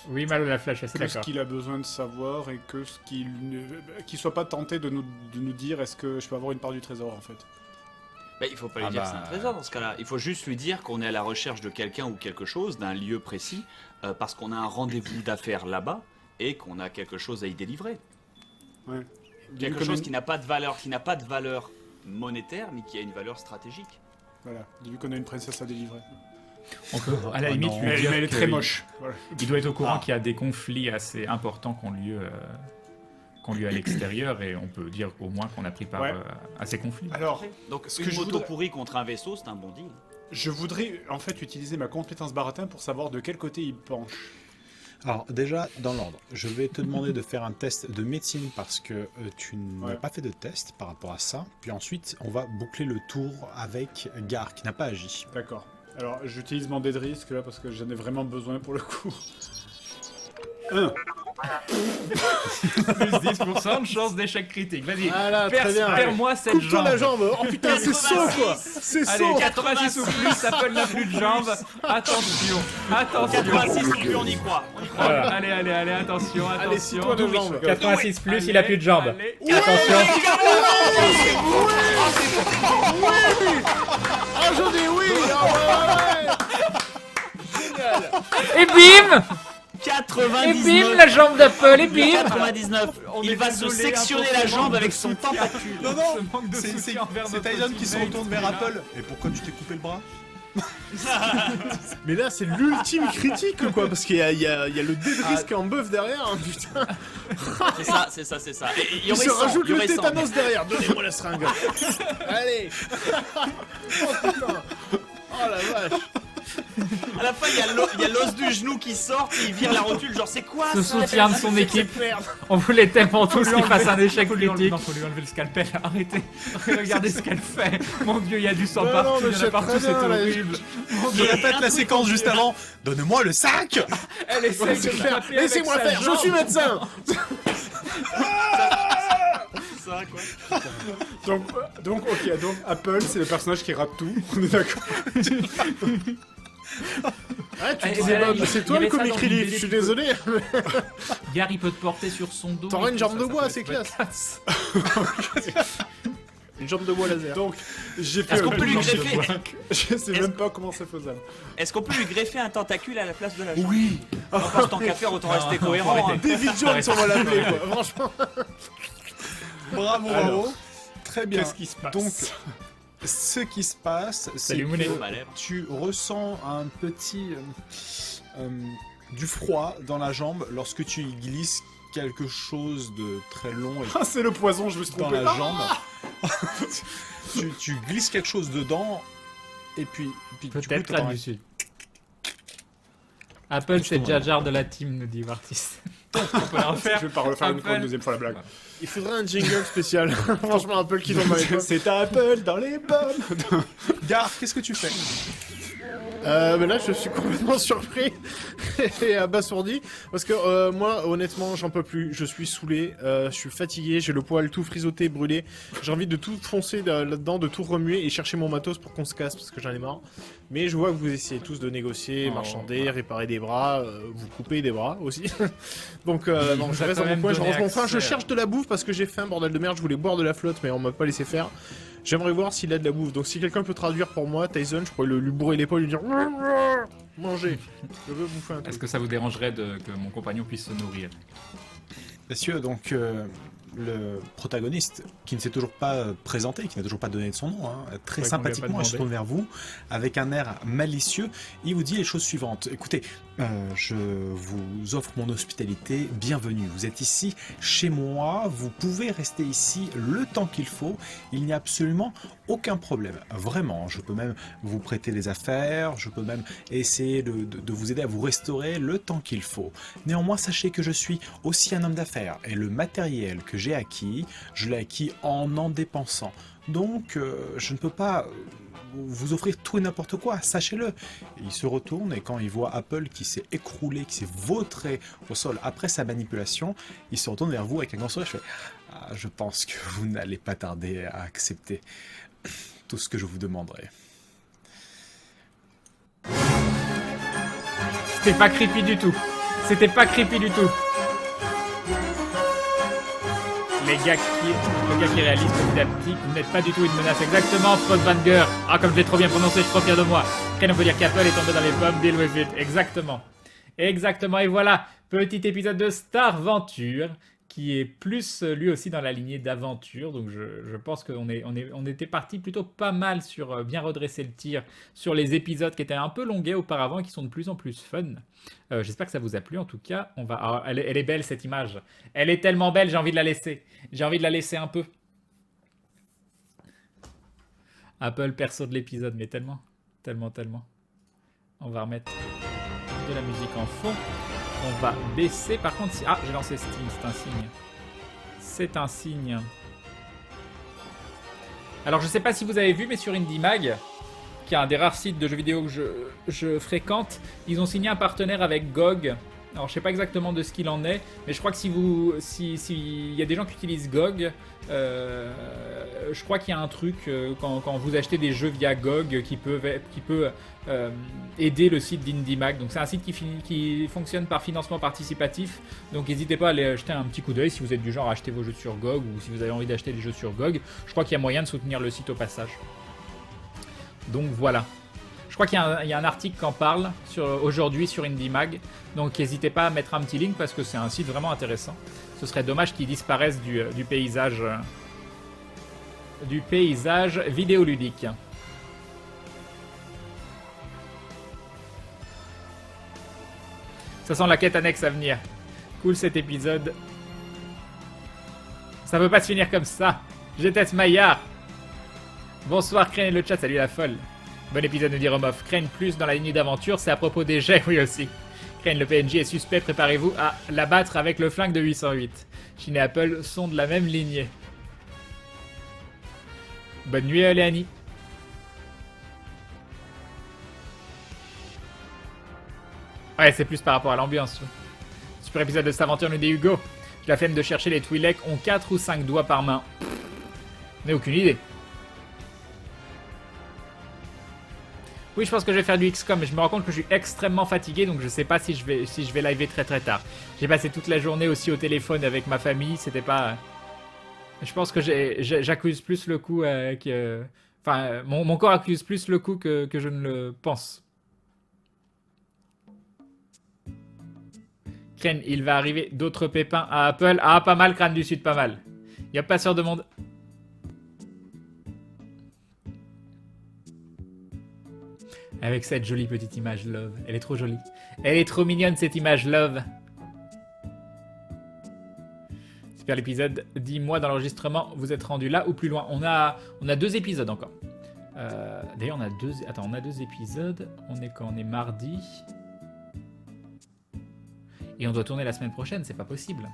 Oui, Malo la flash, c'est que ce d'accord. qu'il a besoin de savoir et que ce qu'il soit pas tenté de nous dire est-ce que je peux avoir une part du trésor en fait. bah, il faut pas lui Ah dire bah, que c'est un trésor dans ce cas-là. Il faut juste lui dire qu'on est à la recherche de quelqu'un ou quelque chose, d'un lieu précis, parce qu'on a un rendez-vous d'affaires là-bas et qu'on a quelque chose à y délivrer. Ouais. Quelque Dis-lui chose qu'on qui n'a pas de valeur monétaire, mais qui a une valeur stratégique. Voilà, dis-lui qu'on a une princesse à délivrer. On peut, à la Oh limite, non. lui Mais dire elle est très qu'il- moche. Voilà. Il doit être au courant qu'il y a des conflits assez importants qui ont lieu à l'extérieur, et on peut dire au moins qu'on a pris part Ouais. à ces conflits. Alors, Donc Ce une que je moto voudrais- pourrie contre un vaisseau, c'est un bon deal. je voudrais en fait utiliser ma compétence baratin pour savoir de quel côté il penche. Alors, déjà, dans l'ordre, je vais te demander de faire un test de médecine parce que tu n'as Ouais. pas fait de test par rapport à ça. Puis ensuite, on va boucler le tour avec Gar qui n'a pas agi. D'accord. Alors, j'utilise mon dé de risque là parce que j'en ai vraiment besoin pour le coup. 1. Plus 10% de chance d'échec critique. Vas-y, Voilà, très bien. perds-moi cette Coupe-toi jambe. la jambe. Oh putain, c'est saut quoi. C'est Allez, saut. 86 ou plus, ça peut n'a plus de jambes. Attention, attention. 86 non plus, on y croit. On y croit. Voilà. Allez, attention, Allez, attention. scie-toi de jambe. 86 plus, il a plus de jambes. Allez. Attention. Ah, je dis oui. Ah, ouais, ouais, ouais. Et bim Et bim, la jambe d'Apple, et bim 99. Il va se sectionner la jambe avec son tentacule. Non, non, Ce manque de c'est soutien envers notre Tyson qui se teammate. retourne vers Apple. Et pourquoi tu t'es coupé le bras? Mais là, c'est l'ultime critique, quoi, parce qu'il y a le dé de risque en bœuf derrière, hein, putain. C'est ça. Et il y Il aurait se 100, rajoute il y le aurait 100. tétanos derrière. Donnez-moi la seringue. Allez. Oh putain. Oh la vache. À la fin, il y a l'os du genou qui sort et il vire la rotule. Genre, c'est quoi Ce ça soutien de son équipe. Merde. On voulait tellement tous qu'il fasse un échec Faut lui enlever- critique. Non, faut lui enlever le scalpel. Arrêtez. Regardez ce qu'elle fait. Mon dieu, il y a du sang Non, partout. non, mais Il y en c'est a partout, très c'est bien, là. horrible. Je répète la séquence juste avant. Donne-moi le sac. Elle essaie de frapper avec Laissez-moi sa faire, je jambe. suis médecin. ça, quoi. Donc, ok, donc Apple, c'est le personnage qui rate tout. On est d'accord. Ah, tu Eh, disais, ben, bah, il- c'est il toi y le avait ça comic dans une relief, BD je suis de- désolé. Gary peut te porter sur son dos. T'auras et une tout, jambe de ça bois, peut c'est être classe. classe. Une jambe de bois laser. Donc, j'ai fait Est-ce qu'on un peut lui peu de greffer blague. Je sais même pas comment c'est faisable. Est-ce qu'on peut lui greffer un tentacule à la place de la jambe? Oui. Parce tant qu'à faire, autant rester non, cohérent. faut hein. David Jones, on va l'appeler, quoi. Franchement. Bravo, Alors, bravo. Très bien. Qu'est-ce qui se passe? Donc, ce qui se passe, c'est Salut, Mounet. que Ma lèvre. tu ressens un petit du froid dans la jambe lorsque tu y glisses quelque chose de très long et Ah, c'est le poison, je me suis dans trompé. la jambe. tu glisses quelque chose dedans et puis du coup, Peut-être t'entends là un- du sud. Apple, c'est Jar Jar de la team, nous dit Wartis. On peut la refaire. Je vais pas refaire une Apple. deuxième fois la blague. Il faudrait un jingle spécial. Franchement, Apple qui tombe dans les pommes. C'est Apple dans les pommes. Gare, qu'est-ce que tu fais? Mais là, je suis complètement surpris et abasourdi parce que moi, honnêtement, j'en peux plus. Je suis saoulé, je suis fatigué, j'ai le poil tout frisoté, brûlé. J'ai envie de tout foncer là-dedans, de tout remuer et chercher mon matos pour qu'on se casse parce que j'en ai marre. Mais je vois que vous essayez tous de négocier, marchander, réparer des bras, vous coupez des bras aussi. Donc, bon, je a reste quand dans mon même coin, je donné range mon frein, je accès, cherche de la bouffe parce que j'ai faim, bordel de merde. Je voulais boire de la flotte, mais on m'a pas laissé faire. J'aimerais voir s'il a de la bouffe. Donc si quelqu'un peut traduire pour moi, Tyson, je pourrais lui bourrer l'épaule et lui dire manger. Je veux bouffer un Est-ce truc. que ça vous dérangerait que mon compagnon puisse se nourrir? Messieurs, donc le protagoniste, qui ne s'est toujours pas présenté, qui n'a toujours pas donné de son nom, hein, très Ouais, qu'on lui a pas sympathiquement, il se demandé. tourne vers vous, avec un air malicieux, il vous dit les choses suivantes. Écoutez, je vous offre mon hospitalité, bienvenue. Vous êtes ici, chez moi, vous pouvez rester ici le temps qu'il faut, il n'y a absolument aucun problème. Vraiment, je peux même vous prêter des affaires, je peux même essayer de vous aider à vous restaurer le temps qu'il faut. Néanmoins, sachez que je suis aussi un homme d'affaires et le matériel que j'ai acquis, je l'ai acquis en dépensant. Donc, je ne peux pas vous offrir tout et n'importe quoi, sachez-le. Et il se retourne et quand il voit Apple qui s'est écroulé, qui s'est vautré au sol après sa manipulation, il se retourne vers vous avec un grand sourire. Je fais ah, je pense que vous n'allez pas tarder à accepter tout ce que je vous demanderai. C'était pas creepy du tout. C'était pas creepy du tout. Les gars qui réalisent petit à petit, vous n'êtes pas du tout une menace. Exactement, Frostbanger. Ah, comme je l'ai trop bien prononcé, je suis trop fier de moi. Rien on peut dire qu'Apple est tombé dans les pommes, deal with it. Exactement. Exactement, et voilà, petit épisode de Starventure, qui est plus lui aussi dans la lignée d'aventure. Donc je pense qu'on était parti plutôt pas mal sur bien redresser le tir sur les épisodes qui étaient un peu longués auparavant et qui sont de plus en plus fun. J'espère que ça vous a plu. En tout cas, elle est belle cette image. Elle est tellement belle, j'ai envie de la laisser. J'ai envie de la laisser un peu. Apple perso de l'épisode, mais tellement. On va remettre de la musique en fond. On va baisser. Par contre, ah, j'ai lancé Steam, c'est un signe. C'est un signe. Alors, je sais pas si vous avez vu, mais sur IndieMag, qui est un des rares sites de jeux vidéo que je fréquente, ils ont signé un partenaire avec GOG. Alors, je sais pas exactement de ce qu'il en est, mais je crois que s'il y a des gens qui utilisent GOG, je crois qu'il y a un truc quand vous achetez des jeux via GOG qui peut aider le site d'IndieMag. Donc c'est un site qui fonctionne par financement participatif. Donc n'hésitez pas à aller jeter un petit coup d'œil si vous êtes du genre à acheter vos jeux sur GOG ou si vous avez envie d'acheter des jeux sur GOG. Je crois qu'il y a moyen de soutenir le site au passage. Donc voilà. Je crois qu'il y a un article qui en parle aujourd'hui sur IndieMag. Donc n'hésitez pas à mettre un petit link parce que c'est un site vraiment intéressant. Ce serait dommage qu'il disparaisse du paysage vidéoludique. Ça sent la quête annexe à venir. Cool cet épisode. Ça peut pas se finir comme ça. Je déteste Maillard. Bonsoir Crane et le chat, salut la folle. Bon épisode nous dit Romoff. Crane plus dans la ligne d'aventure, c'est à propos des jets, oui aussi. Crane, le PNJ est suspect, préparez-vous à l'abattre avec le flingue de 808. Chine et Apple sont de la même lignée. Bonne nuit Léanie. Ouais, c'est plus par rapport à l'ambiance. Super épisode de cette aventure, nous dit Hugo. J'ai la flemme de chercher, les Twi'lek ont 4 ou 5 doigts par main. Je n'ai aucune idée. Oui, je pense que je vais faire du XCOM, mais je me rends compte que je suis extrêmement fatigué, donc je sais pas si je vais liver très très tard. J'ai passé toute la journée aussi au téléphone avec ma famille, c'était pas... Je pense que j'accuse plus le coup que... Enfin, mon corps accuse plus le coup que je ne le pense. Crane, il va arriver d'autres pépins à Apple. Ah, pas mal, Crâne du Sud, pas mal. Y'a passeur de monde. Avec cette jolie petite image love. Elle est trop jolie. Elle est trop mignonne cette image love. Super l'épisode. Dis-moi dans l'enregistrement, vous êtes rendu là ou plus loin? On a 2 épisodes encore. D'ailleurs, on a 2... Attends, on a 2 épisodes. On est quand? On est mardi. Et on doit tourner la semaine prochaine. C'est pas possible.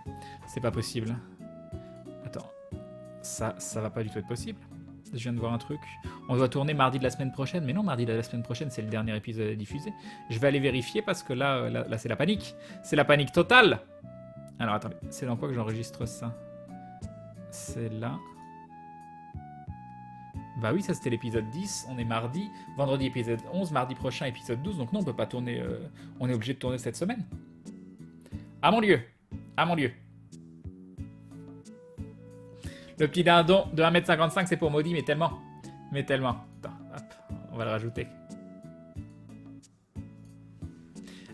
C'est pas possible. Attends. Ça va pas du tout être possible. Je viens de voir un truc. On doit tourner mardi de la semaine prochaine. Mais non, mardi de la semaine prochaine, c'est le dernier épisode à diffuser. Je vais aller vérifier parce que là c'est la panique. C'est la panique totale. Alors, attendez. C'est dans quoi que j'enregistre ça? C'est là. Bah oui, ça c'était l'épisode 10. On est mardi. Vendredi, épisode 11. Mardi prochain, épisode 12. Donc non, on peut pas tourner... on est obligé de tourner cette semaine. À mon lieu. À mon lieu. Le petit dindon de 1m55, c'est pour Maudit, mais tellement. Mais tellement. Attends, hop, on va le rajouter.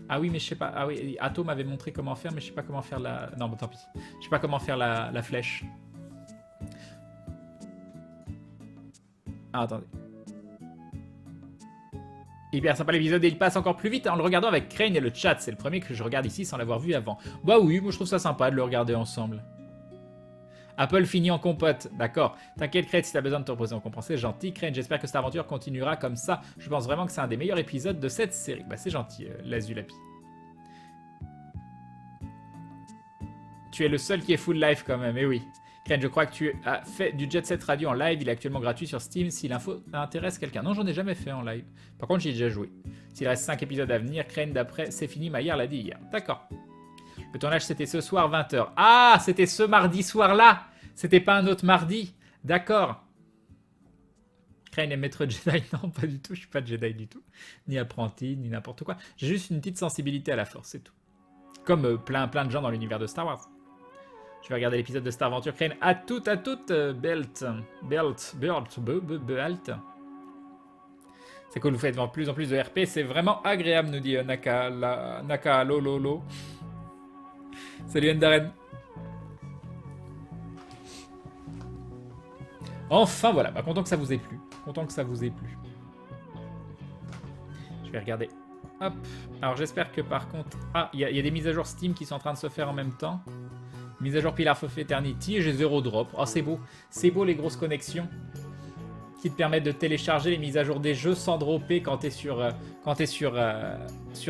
Ah oui, mais je sais pas. Ah oui, Atto m'avait montré comment faire, mais je sais pas comment faire la... Non, bon, tant pis. Je sais pas comment faire la flèche. Ah, attendez. Hyper sympa l'épisode et il passe encore plus vite en le regardant avec Crane et le chat. C'est le premier que je regarde ici sans l'avoir vu avant. Bah oui, moi je trouve ça sympa de le regarder ensemble. Apple finit en compote, d'accord. T'inquiète Crane, si t'as besoin de te reposer en compensé, c'est gentil. Crane, j'espère que cette aventure continuera comme ça. Je pense vraiment que c'est un des meilleurs épisodes de cette série. Bah c'est gentil, Lazulapi. Tu es le seul qui est full live quand même, et oui. Crane, je crois que tu as fait du Jet Set Radio en live. Il est actuellement gratuit sur Steam si l'info intéresse quelqu'un. Non, j'en ai jamais fait en live. Par contre, j'y ai déjà joué. S'il reste 5 épisodes à venir, Crane d'après, c'est fini. Maillard l'a dit hier. D'accord. Le tournage, c'était ce soir, 20h. Ah, c'était ce mardi soir-là. C'était pas un autre mardi. D'accord. Crane est maître Jedi. Non, pas du tout. Je suis pas Jedi du tout. Ni apprenti, ni n'importe quoi. J'ai juste une petite sensibilité à la force, c'est tout. Comme plein de gens dans l'univers de Star Wars. Je vais regarder l'épisode de Star Adventure Crane. À toute, Belt. C'est cool, vous faites de plus en plus de RP. C'est vraiment agréable, nous dit Naka Lololo. Salut Endaren. Enfin voilà, bah, content que ça vous ait plu. Content que ça vous ait plu. Je vais regarder. Hop. Alors j'espère que par contre... Ah, il y a des mises à jour Steam qui sont en train de se faire en même temps. Mise à jour Pillar of Eternity et j'ai 0 drop. Oh c'est beau. C'est beau les grosses connexions. Qui te permettent de télécharger les mises à jour des jeux sans dropper quand t'es sur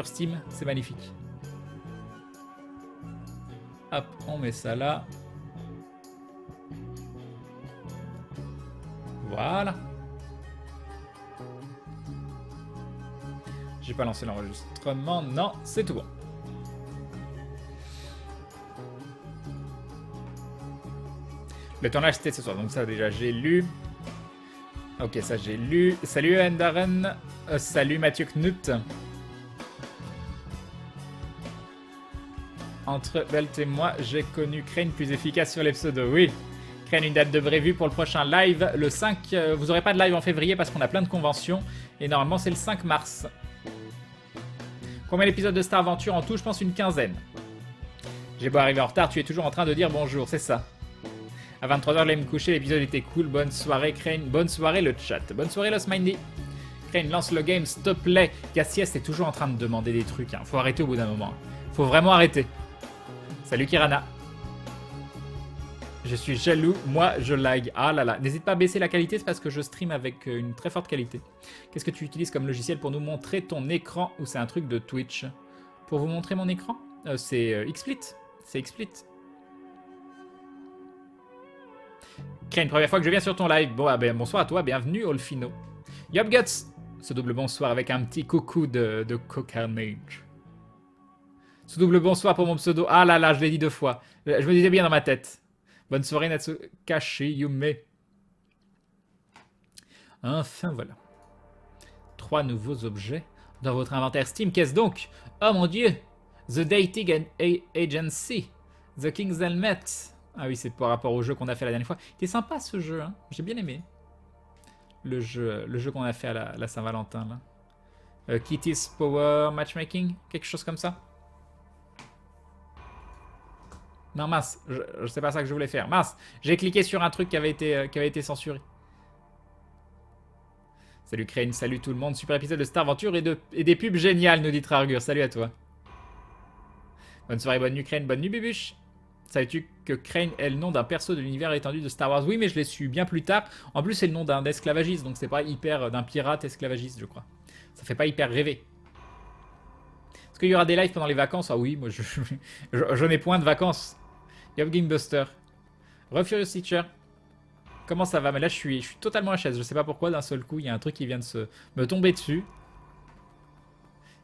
Steam. C'est magnifique. Hop, on met ça là. Voilà. J'ai pas lancé l'enregistrement. Non, c'est tout bon. Le tournage c'était ce soir, donc ça déjà j'ai lu. Ok, ça j'ai lu. Salut Endaren. Salut Mathieu Knut. Entre Belt et moi, j'ai connu Crane plus efficace sur les pseudos. Oui, Crane, une date de prévue pour le prochain live. Le 5, vous aurez pas de live en février parce qu'on a plein de conventions. Et normalement, c'est le 5 mars. Combien d'épisodes de Star Aventure en tout? Je pense une quinzaine. J'ai beau arriver en retard, tu es toujours en train de dire bonjour, c'est ça. À 23h, j'allais me coucher, l'épisode était cool. Bonne soirée, Crane. Bonne soirée, le chat. Bonne soirée, Lost Mindy. Crane, lance le game, s'il te plaît. Gassiest est toujours en train de demander des trucs. Hein. Faut arrêter au bout d'un moment. Faut vraiment arrêter. Salut, Kirana. Je suis jaloux, moi je lag. Ah là là, n'hésite pas à baisser la qualité, c'est parce que je stream avec une très forte qualité. Qu'est-ce que tu utilises comme logiciel pour nous montrer ton écran ou c'est un truc de Twitch? Pour vous montrer mon écran, c'est XSplit. C'est XSplit. Crane, première fois que je viens sur ton live. Bon, ah ben, bonsoir à toi, bienvenue Olfino. Yup Guts, ce double bonsoir avec un petit coucou de Cocarnage. Ce double bonsoir pour mon pseudo. Ah là là, je l'ai dit 2 fois. Je me disais bien dans ma tête. Bonne soirée Natsukashi Yume. Enfin voilà. 3 nouveaux objets dans votre inventaire Steam. Qu'est-ce donc? Oh mon dieu. The Dating Agency. The King's Helmet. Ah oui, c'est par rapport au jeu qu'on a fait la dernière fois. C'était sympa ce jeu, hein. J'ai bien aimé. Le jeu qu'on a fait à la Saint-Valentin là. Kitty's Power Matchmaking. Quelque chose comme ça. Non, mince, c'est pas ça que je voulais faire. Mince, j'ai cliqué sur un truc qui avait été censuré. Salut Crane, salut tout le monde. Super épisode de Star Aventure et des pubs géniales, nous dit Trargur. Salut à toi. Bonne soirée, bonne nuit Crane, bonne nuit Bibuche. Savais-tu que Crane est le nom d'un perso de l'univers étendu de Star Wars? Oui, mais je l'ai su bien plus tard. En plus, c'est le nom d'un esclavagiste, donc c'est pas hyper d'un pirate esclavagiste, je crois. Ça fait pas hyper rêver. Est-ce qu'il y aura des lives pendant les vacances? Ah oui, moi je n'ai point de vacances. Yup Gamebuster. Refurious Teacher. Comment ça va? Mais là je suis totalement à chaise. Je sais pas pourquoi d'un seul coup il y a un truc qui vient de me tomber dessus.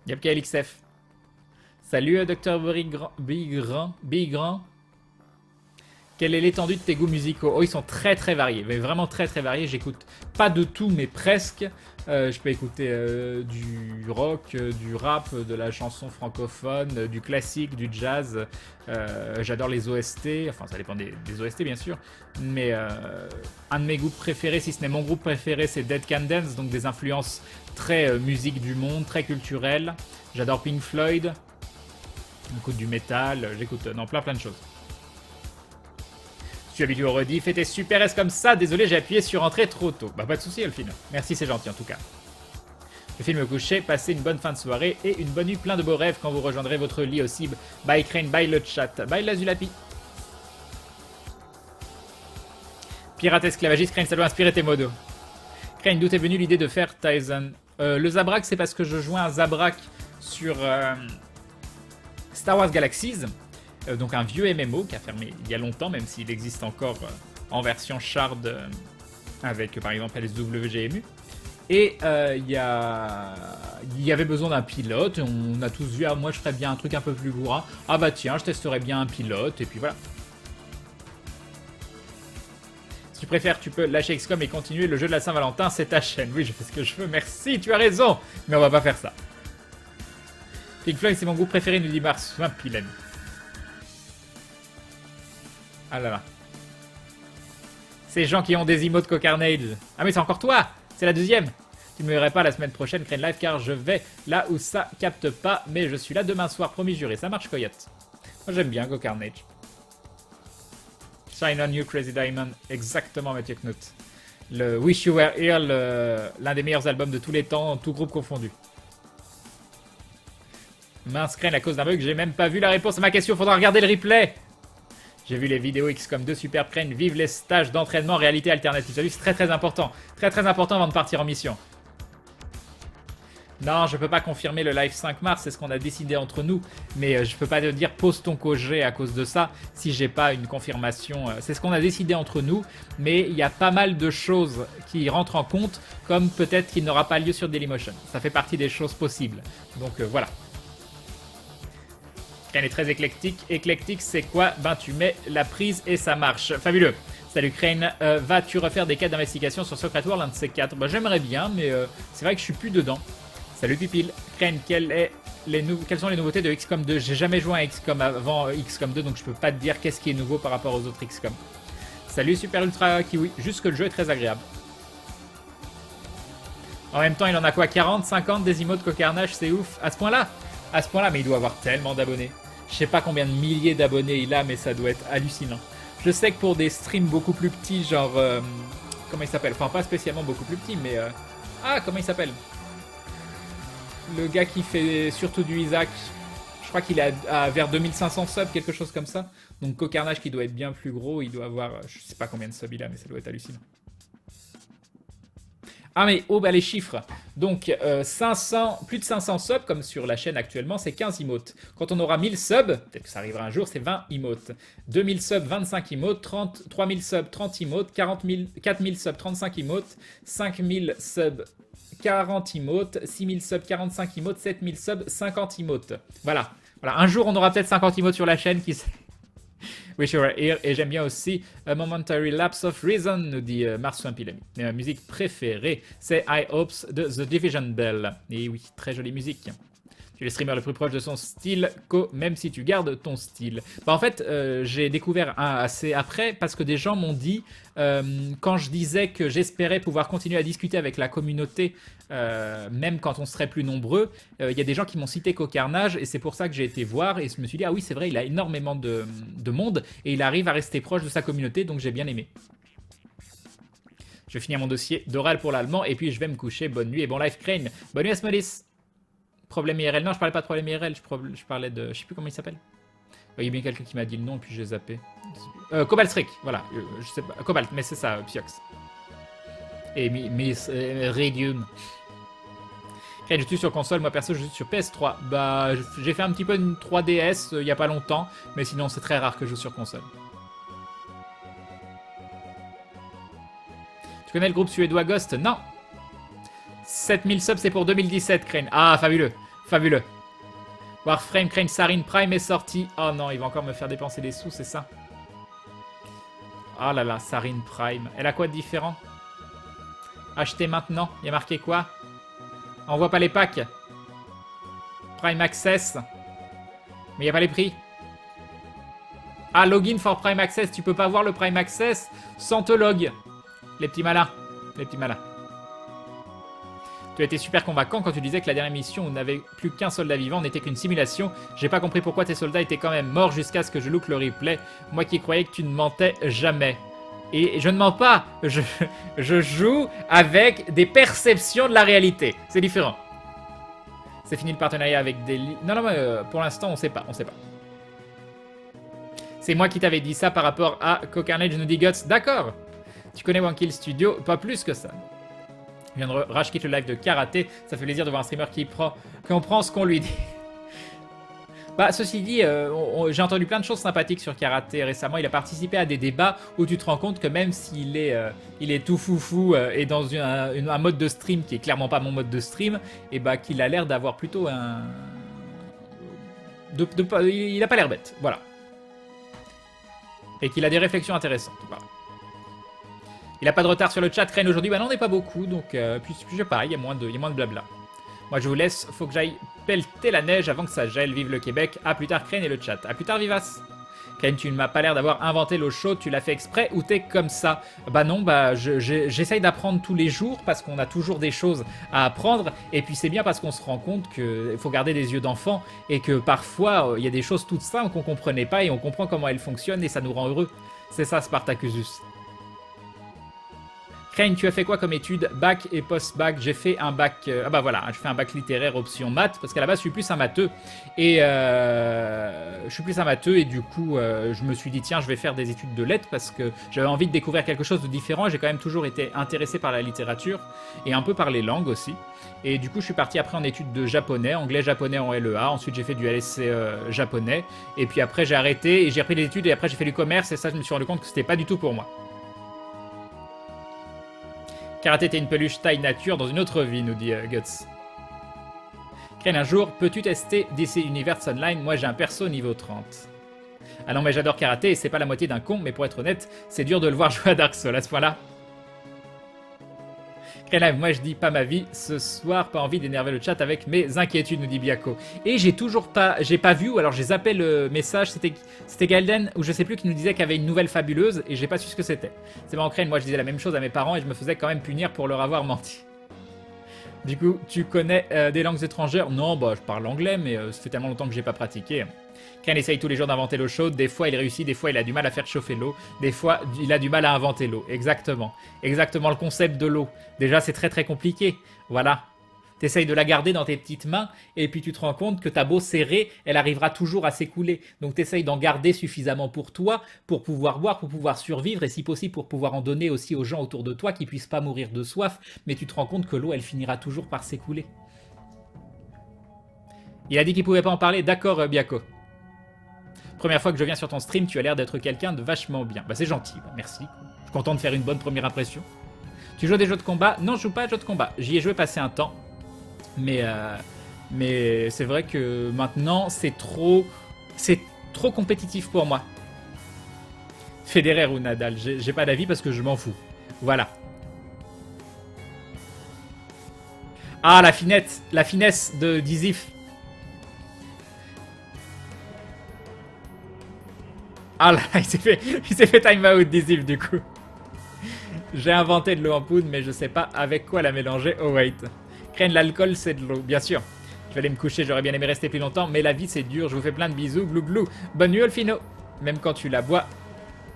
Yup KLXF. Salut Dr. Bigran. Quelle est l'étendue de tes goûts musicaux? Oh, ils sont très très variés, mais vraiment très très variés. J'écoute pas de tout, mais presque. Je peux écouter du rock, du rap, de la chanson francophone, du classique, du jazz. J'adore les OST, enfin ça dépend des OST bien sûr. Mais un de mes groupes préférés, si ce n'est mon groupe préféré, c'est Dead Can Dance, donc des influences très musique du monde, très culturelles. J'adore Pink Floyd. J'écoute du métal, j'écoute plein de choses. Je suis habitué au rediff, et t'es super S comme ça, désolé j'ai appuyé sur entrée trop tôt. Bah pas de soucis Elphine, merci c'est gentil en tout cas. Je file me coucher, passez une bonne fin de soirée et une bonne nuit, plein de beaux rêves quand vous rejoindrez votre lit aussi. Bye Crane, bye le chat, bye Lazulapi. Pirate esclavagiste, Crane ça doit inspirer tes modos. Crane, d'où est venue l'idée de faire Tyson? Le Zabrak c'est parce que je jouais un Zabrak sur Star Wars Galaxies. Donc un vieux MMO qui a fermé il y a longtemps, même s'il existe encore en version Shard avec par exemple LSWGMU. Et il y avait besoin d'un pilote, on a tous vu, ah, moi je ferais bien un truc un peu plus bourrin. Ah bah tiens, je testerais bien un pilote, et puis voilà. Si tu préfères, tu peux lâcher XCOM et continuer le jeu de la Saint-Valentin, c'est ta chaîne. Oui, je fais ce que je veux, merci, tu as raison, mais on va pas faire ça. Pink Floyd, c'est mon groupe préféré, nous dit Mars, Pilem. Ah là là. Ces gens qui ont des emotes Cocarnage. Ah mais c'est encore toi. C'est la deuxième. Tu ne me verrais pas la semaine prochaine, Crane Live, car je vais là où ça capte pas. Mais je suis là demain soir, promis juré. Ça marche, Coyote. Moi j'aime bien Cocarnage. Shine on you, Crazy Diamond. Exactement, Mathieu Knut. Le Wish You Were Here, l'un des meilleurs albums de tous les temps, tout groupe confondu. Mince, Crane, à cause d'un bug, j'ai même pas vu la réponse à ma question. Faudra regarder le replay. J'ai vu les vidéos XCOM 2 Super Crane, vive les stages d'entraînement réalité alternative. Salut, c'est très très important. Très très important avant de partir en mission. Non, je peux pas confirmer le live 5 mars, c'est ce qu'on a décidé entre nous. Mais je peux pas te dire pose ton cogé à cause de ça si j'ai pas une confirmation. C'est ce qu'on a décidé entre nous. Mais il y a pas mal de choses qui rentrent en compte, comme peut-être qu'il n'aura pas lieu sur Dailymotion. Ça fait partie des choses possibles. Donc voilà. Crane est très éclectique. Éclectique, c'est quoi? Ben, tu mets la prise et ça marche. Fabuleux. Salut Crane. Vas-tu refaire des quêtes d'investigation sur Secret World, un de ces 4? Ben, j'aimerais bien, mais c'est vrai que je suis plus dedans. Salut Pipil. Crane, quelles sont les nouveautés de XCOM 2? J'ai jamais joué à XCOM avant XCOM 2, donc je peux pas te dire qu'est-ce qui est nouveau par rapport aux autres XCOM. Salut Super Ultra Kiwi. Juste que le jeu est très agréable. En même temps, il en a quoi, 40, 50 des emotes Cocarnage, c'est ouf. À ce point-là, mais il doit avoir tellement d'abonnés. Je sais pas combien de milliers d'abonnés il a, mais ça doit être hallucinant. Je sais que pour des streams beaucoup plus petits, genre... comment il s'appelle? Enfin, pas spécialement beaucoup plus petits, mais... Ah, comment il s'appelle? Le gars qui fait surtout du Isaac. Je crois qu'il est à vers 2500 subs, quelque chose comme ça. Donc Cocarnage qui doit être bien plus gros, il doit avoir... Je sais pas combien de subs il a, mais ça doit être hallucinant. Ah mais oh bah les chiffres. Donc 500, plus de 500 subs comme sur la chaîne actuellement, c'est 15 emotes. Quand on aura 1000 subs, peut-être que ça arrivera un jour, c'est 20 emotes. 2000 subs, 25 emotes. 3000 subs, 30 emotes. 4000 subs, 35 emotes. 5000 subs, 40 emotes. 6000 subs, 45 emotes. 7000 subs, 50 emotes. Voilà. Voilà. Un jour on aura peut-être 50 emotes sur la chaîne qui... Wish You Were Here, et j'aime bien aussi A Momentary Lapse of Reason, nous dit Marswampilami. Et ma musique préférée, c'est I Hopes de The Division Bell. Et oui, très jolie musique. Tu es le streamer le plus proche de son style, même si tu gardes ton style. Bah en fait, j'ai découvert assez après, parce que des gens m'ont dit, quand je disais que j'espérais pouvoir continuer à discuter avec la communauté, même quand on serait plus nombreux, il y a des gens qui m'ont cité Cocarnage, et c'est pour ça que j'ai été voir, et je me suis dit, ah oui, c'est vrai, il a énormément de monde, et il arrive à rester proche de sa communauté, donc j'ai bien aimé. Je vais finir mon dossier d'oral pour l'allemand, et puis je vais me coucher. Bonne nuit, et bon live Crane. Bonne nuit Asmodis. Problème IRL. Non, je parlais pas de problème IRL, je parlais de... Je sais plus comment il s'appelle. Il y a bien quelqu'un qui m'a dit le nom et puis j'ai zappé. Cobalt Strick, voilà. Je sais pas. Cobalt, mais c'est ça, Piox. Et Radium. Je suis sur console, moi perso je suis sur PS3. Bah, j'ai fait un petit peu une 3DS il y a pas longtemps, mais sinon c'est très rare que je joue sur console. Tu connais le groupe suédois Ghost? Non. 7000 subs, c'est pour 2017, Crane. Ah, fabuleux. Fabuleux. Warframe, Crane, Sarin Prime est sorti. Oh non, il va encore me faire dépenser des sous, c'est ça? Oh là là, Sarin Prime. Elle a quoi de différent? Acheter maintenant. Il y a marqué quoi? On voit pas les packs. Prime Access. Mais il n'y a pas les prix. Ah, login for Prime Access. Tu peux pas voir le Prime Access sans te log. Les petits malins. Les petits malins. Tu as été super convaincant quand tu disais que la dernière mission où on n'avait plus qu'un soldat vivant n'était qu'une simulation. J'ai pas compris pourquoi tes soldats étaient quand même morts jusqu'à ce que je look le replay. Moi qui croyais que tu ne mentais jamais. Et je ne mens pas. Je joue avec des perceptions de la réalité. C'est différent. C'est fini le partenariat avec des... Non, non, mais pour l'instant, on sait pas. On sait pas. C'est moi qui t'avais dit ça par rapport à Cocarnage, nous dit Guts. D'accord. Tu connais One Kill Studio, pas plus que ça. Je viens de rage quitte le live de karaté. Ça fait plaisir de voir un streamer qui comprend ce qu'on lui dit. Bah, ceci dit, j'ai entendu plein de choses sympathiques sur karaté récemment. Il a participé à des débats où tu te rends compte que même s'il est tout foufou et dans un mode de stream qui est clairement pas mon mode de stream, et bah qu'il a l'air d'avoir plutôt un... il a pas l'air bête, voilà. Et qu'il a des réflexions intéressantes, voilà. Il a pas de retard sur le chat, Crane, aujourd'hui. Bah non, on n'est pas beaucoup, donc puis je pareil, il y a moins de blabla. Moi, je vous laisse, faut que j'aille pelleter la neige avant que ça gèle. Vive le Québec. À plus tard, Crane et le chat. À plus tard, Vivace. Crane, tu ne m'as pas l'air d'avoir inventé l'eau chaude, tu l'as fait exprès ou t'es comme ça? Bah non, bah j'essaye d'apprendre tous les jours parce qu'on a toujours des choses à apprendre. Et puis c'est bien parce qu'on se rend compte qu'il faut garder des yeux d'enfant et que parfois, il y a des choses toutes simples qu'on comprenait pas et on comprend comment elles fonctionnent et ça nous rend heureux. C'est ça, Spartacusus. Crane, tu as fait quoi comme études? Bac et post-bac. J'ai fait un bac... ah bah voilà, je fais un bac littéraire option maths, parce qu'à la base, je suis plus un matheux. Et du coup, je me suis dit, tiens, je vais faire des études de lettres, parce que j'avais envie de découvrir quelque chose de différent. J'ai quand même toujours été intéressé par la littérature, et un peu par les langues aussi. Et du coup, je suis parti après en études de japonais, anglais-japonais en LEA. Ensuite, j'ai fait du LSC japonais. Et puis après, j'ai arrêté, et j'ai repris des études, et après, j'ai fait du commerce, et ça, je me suis rendu compte que c'était pas du tout pour moi. Karaté était une peluche taille nature dans une autre vie, nous dit Guts. Crane, un jour, peux-tu tester DC Universe Online? Moi, j'ai un perso niveau 30. Ah non, mais j'adore karaté et c'est pas la moitié d'un con, mais pour être honnête, c'est dur de le voir jouer à Dark Souls à ce point-là. Live, moi je dis pas ma vie ce soir, pas envie d'énerver le chat avec mes inquiétudes, nous dit Biako. Et j'ai pas vu, ou alors j'ai zappé le message, c'était Galden, ou je sais plus, qui nous disait qu'il y avait une nouvelle fabuleuse, et j'ai pas su ce que c'était. C'est marrant, Crane, moi je disais la même chose à mes parents, et je me faisais quand même punir pour leur avoir menti. Du coup, tu connais des langues étrangères? Non, bah je parle anglais, mais ça fait tellement longtemps que j'ai pas pratiqué. Crane essaye tous les jours d'inventer l'eau chaude, des fois il réussit, des fois il a du mal à faire chauffer l'eau, des fois il a du mal à inventer l'eau. Exactement. Exactement le concept de l'eau. Déjà c'est très très compliqué. Voilà. T'essayes de la garder dans tes petites mains et puis tu te rends compte que t'as beau serrer, elle arrivera toujours à s'écouler. Donc t'essayes d'en garder suffisamment pour toi, pour pouvoir boire, pour pouvoir survivre et si possible pour pouvoir en donner aussi aux gens autour de toi qui puissent pas mourir de soif. Mais tu te rends compte que l'eau elle finira toujours par s'écouler. Il a dit qu'il pouvait pas en parler. D'accord, Biako. Première fois que je viens sur ton stream, tu as l'air d'être quelqu'un de vachement bien. Bah c'est gentil, bah, merci. Je suis content de faire une bonne première impression. Tu joues à des jeux de combat? Non, je joue pas à des jeux de combat. J'y ai joué passer un temps. Mais c'est vrai que maintenant, c'est trop compétitif pour moi. Federer ou Nadal, j'ai pas d'avis parce que je m'en fous. Voilà. Ah, la finesse de Dizif. Ah là, il s'est fait time out Dizif du coup. J'ai inventé de l'eau en poudre, mais je sais pas avec quoi la mélanger. Oh wait. Crane, l'alcool c'est de l'eau, bien sûr. Je vais aller me coucher, j'aurais bien aimé rester plus longtemps, mais la vie c'est dur, je vous fais plein de bisous, glou glou. Bonne nuit Olfino. Même quand tu la bois.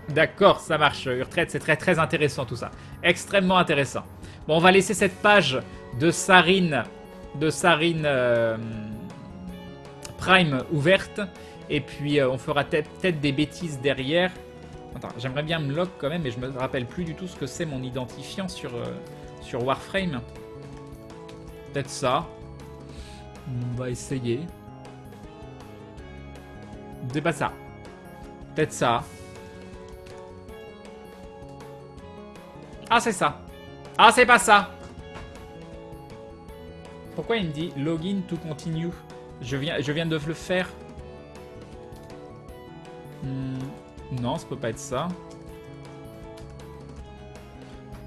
D'accord, ça marche. Urtred, c'est très très intéressant tout ça. Extrêmement intéressant. Bon, on va laisser cette page de Sarine Prime ouverte. Et puis on fera peut-être des bêtises derrière. Attends, j'aimerais bien me lock quand même, mais je me rappelle plus du tout ce que c'est mon identifiant sur Warframe. Peut-être ça. On va essayer. C'est pas ça. Peut-être ça. Ah, c'est ça. Ah, c'est pas ça. Pourquoi il me dit login to continue? Je viens de le faire. Non, ça peut pas être ça.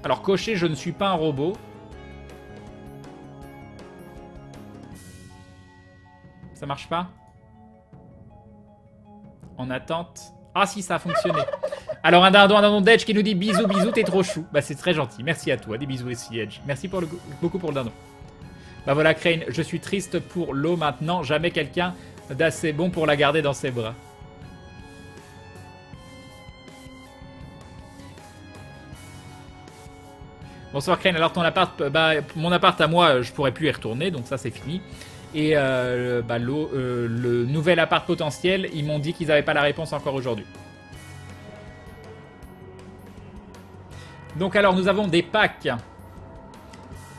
Alors, cocher, je ne suis pas un robot. Ça marche pas? En attente. Ah si, ça a fonctionné. Alors, un dindon d'Edge qui nous dit bisous, bisous, t'es trop chou. Bah, c'est très gentil. Merci à toi. Des bisous aussi, Edge. Merci beaucoup pour le dindon. Bah voilà, Crane, je suis triste pour l'eau maintenant. Jamais quelqu'un d'assez bon pour la garder dans ses bras. Bonsoir Crane, alors ton appart, bah mon appart à moi, je pourrais plus y retourner, donc ça c'est fini. Et le nouvel appart potentiel, ils m'ont dit qu'ils n'avaient pas la réponse encore aujourd'hui. Donc alors nous avons des packs.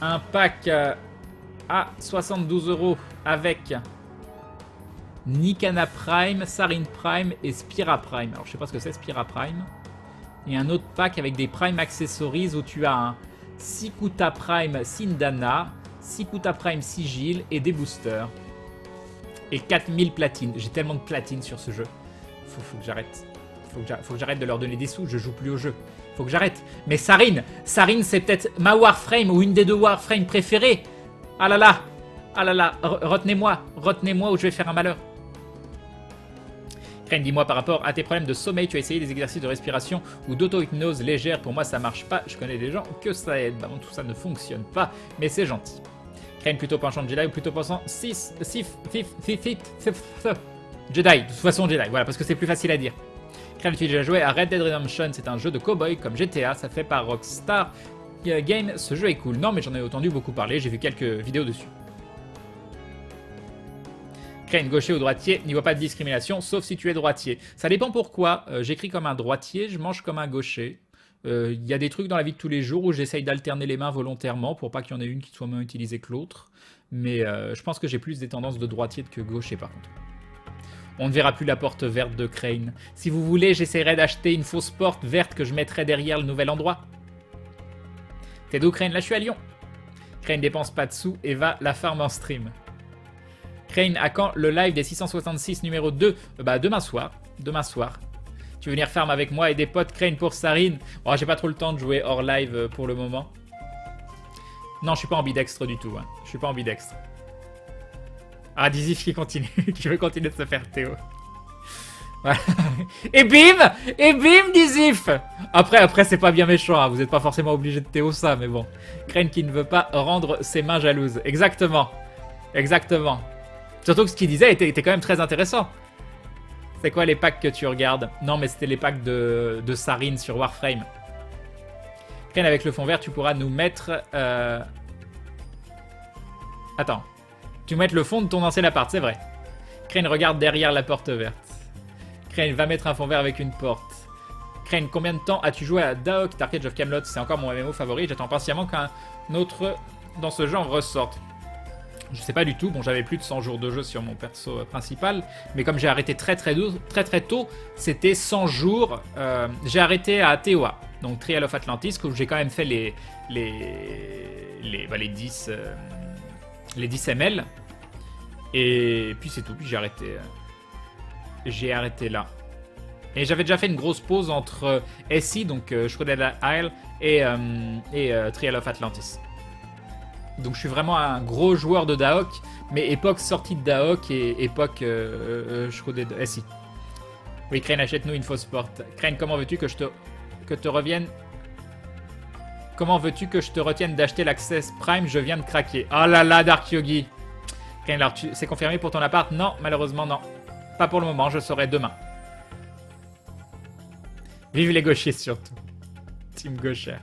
Un pack à 72 € avec Nikana Prime, Sarin Prime et Spira Prime. Alors je sais pas ce que c'est Spira Prime. Et un autre pack avec des Prime Accessories où tu as un Sikuta Prime Sindana, Sikuta Prime Sigil et des boosters. Et 4000 platines. J'ai tellement de platines sur ce jeu. Faut que j'arrête. Faut que j'arrête de leur donner des sous. Je joue plus au jeu. Faut que j'arrête. Mais Sarin c'est peut-être ma Warframe ou une des deux Warframes préférées. Ah là là. Ah là là. Retenez-moi. Retenez-moi ou je vais faire un malheur. Crane, dis-moi par rapport à tes problèmes de sommeil, tu as essayé des exercices de respiration ou d'auto-hypnose légère. Pour moi, ça marche pas. Je connais des gens que ça aide. Bah bon, tout ça ne fonctionne pas, mais c'est gentil. Crane, plutôt penchant Jedi ou plutôt pensant Jedi. De toute façon, Jedi. Voilà, parce que c'est plus facile à dire. Crane, tu as déjà joué à Red Dead Redemption. C'est un jeu de cowboy comme GTA. Ça fait par Rockstar Games. Ce jeu est cool. Non, mais j'en ai entendu beaucoup parler. J'ai vu quelques vidéos dessus. Crane, gaucher ou droitier, n'y voit pas de discrimination, sauf si tu es droitier. Ça dépend pourquoi. J'écris comme un droitier, je mange comme un gaucher. Il y a des trucs dans la vie de tous les jours où j'essaye d'alterner les mains volontairement pour pas qu'il y en ait une qui soit moins utilisée que l'autre. Mais je pense que j'ai plus des tendances de droitier que gaucher par contre. On ne verra plus la porte verte de Crane. Si vous voulez, j'essaierai d'acheter une fausse porte verte que je mettrai derrière le nouvel endroit. T'es d'où Crane? Là je suis à Lyon. Crane dépense pas de sous et va la farm en stream. Crane, à quand le live des 666 numéro 2? Bah demain soir. Demain soir. Tu veux venir farm avec moi et des potes Crane pour Sarine? Oh, j'ai pas trop le temps de jouer hors live pour le moment. Non, je suis pas ambidextre du tout. Hein. Je suis pas ambidextre. Ah, Dizif qui continue. Qui veut continuer de se faire Théo. Voilà. Et bim, Dizif. Après, c'est pas bien méchant. Hein. Vous n'êtes pas forcément obligé de Théo ça, mais bon. Crane qui ne veut pas rendre ses mains jalouses. Exactement. Surtout que ce qu'il disait était quand même très intéressant. C'est quoi les packs que tu regardes? Non, mais c'était les packs de Sarine sur Warframe. Crane, avec le fond vert, tu pourras nous mettre... Attends. Tu mets le fond de ton ancien appart, c'est vrai. Crane regarde derrière la porte verte. Crane va mettre un fond vert avec une porte. Crane, combien de temps as-tu joué à Daok, Dark Age of Camelot? C'est encore mon MMO favori. J'attends patiemment qu'un autre dans ce genre ressorte. Je sais pas du tout. Bon, j'avais plus de 100 jours de jeu sur mon perso principal. Mais comme j'ai arrêté très tôt, c'était 100 jours. J'ai arrêté à TOA. Donc Trial of Atlantis, où j'ai quand même fait les 10 ml. Et puis c'est tout. Puis j'ai arrêté là. Et j'avais déjà fait une grosse pause entre SI, donc Shrouded Isle, et Trial of Atlantis. Donc je suis vraiment un gros joueur de Daok, mais époque sortie de Daok et époque Shrouded SI. Oui, Crane, achète-nous une fausse porte. Crane, comment veux-tu que je te revienne? Comment veux-tu que je te retienne d'acheter l'Access Prime? Je viens de craquer. Oh là là, Dark Yogi. Crane, alors, c'est confirmé pour ton appart? Non, malheureusement non. Pas pour le moment, je saurai demain. Vive les gauchers surtout. Team gauchère.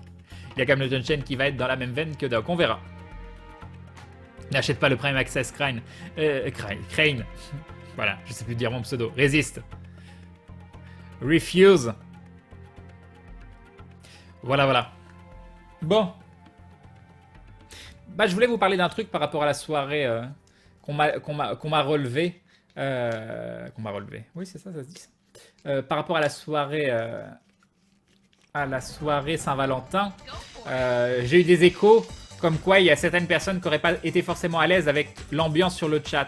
Il y a quand même le Junchen qui va être dans la même veine que Doc, on verra. N'achète pas le Prime Access Crane. Crane. Voilà, je sais plus dire mon pseudo. Résiste. Refuse. Voilà. Bon. Bah, je voulais vous parler d'un truc par rapport à la soirée qu'on m'a relevé. Oui, c'est ça, ça se dit ça. Par rapport à la soirée Saint-Valentin, j'ai eu des échos comme quoi il y a certaines personnes qui n'auraient pas été forcément à l'aise avec l'ambiance sur le chat.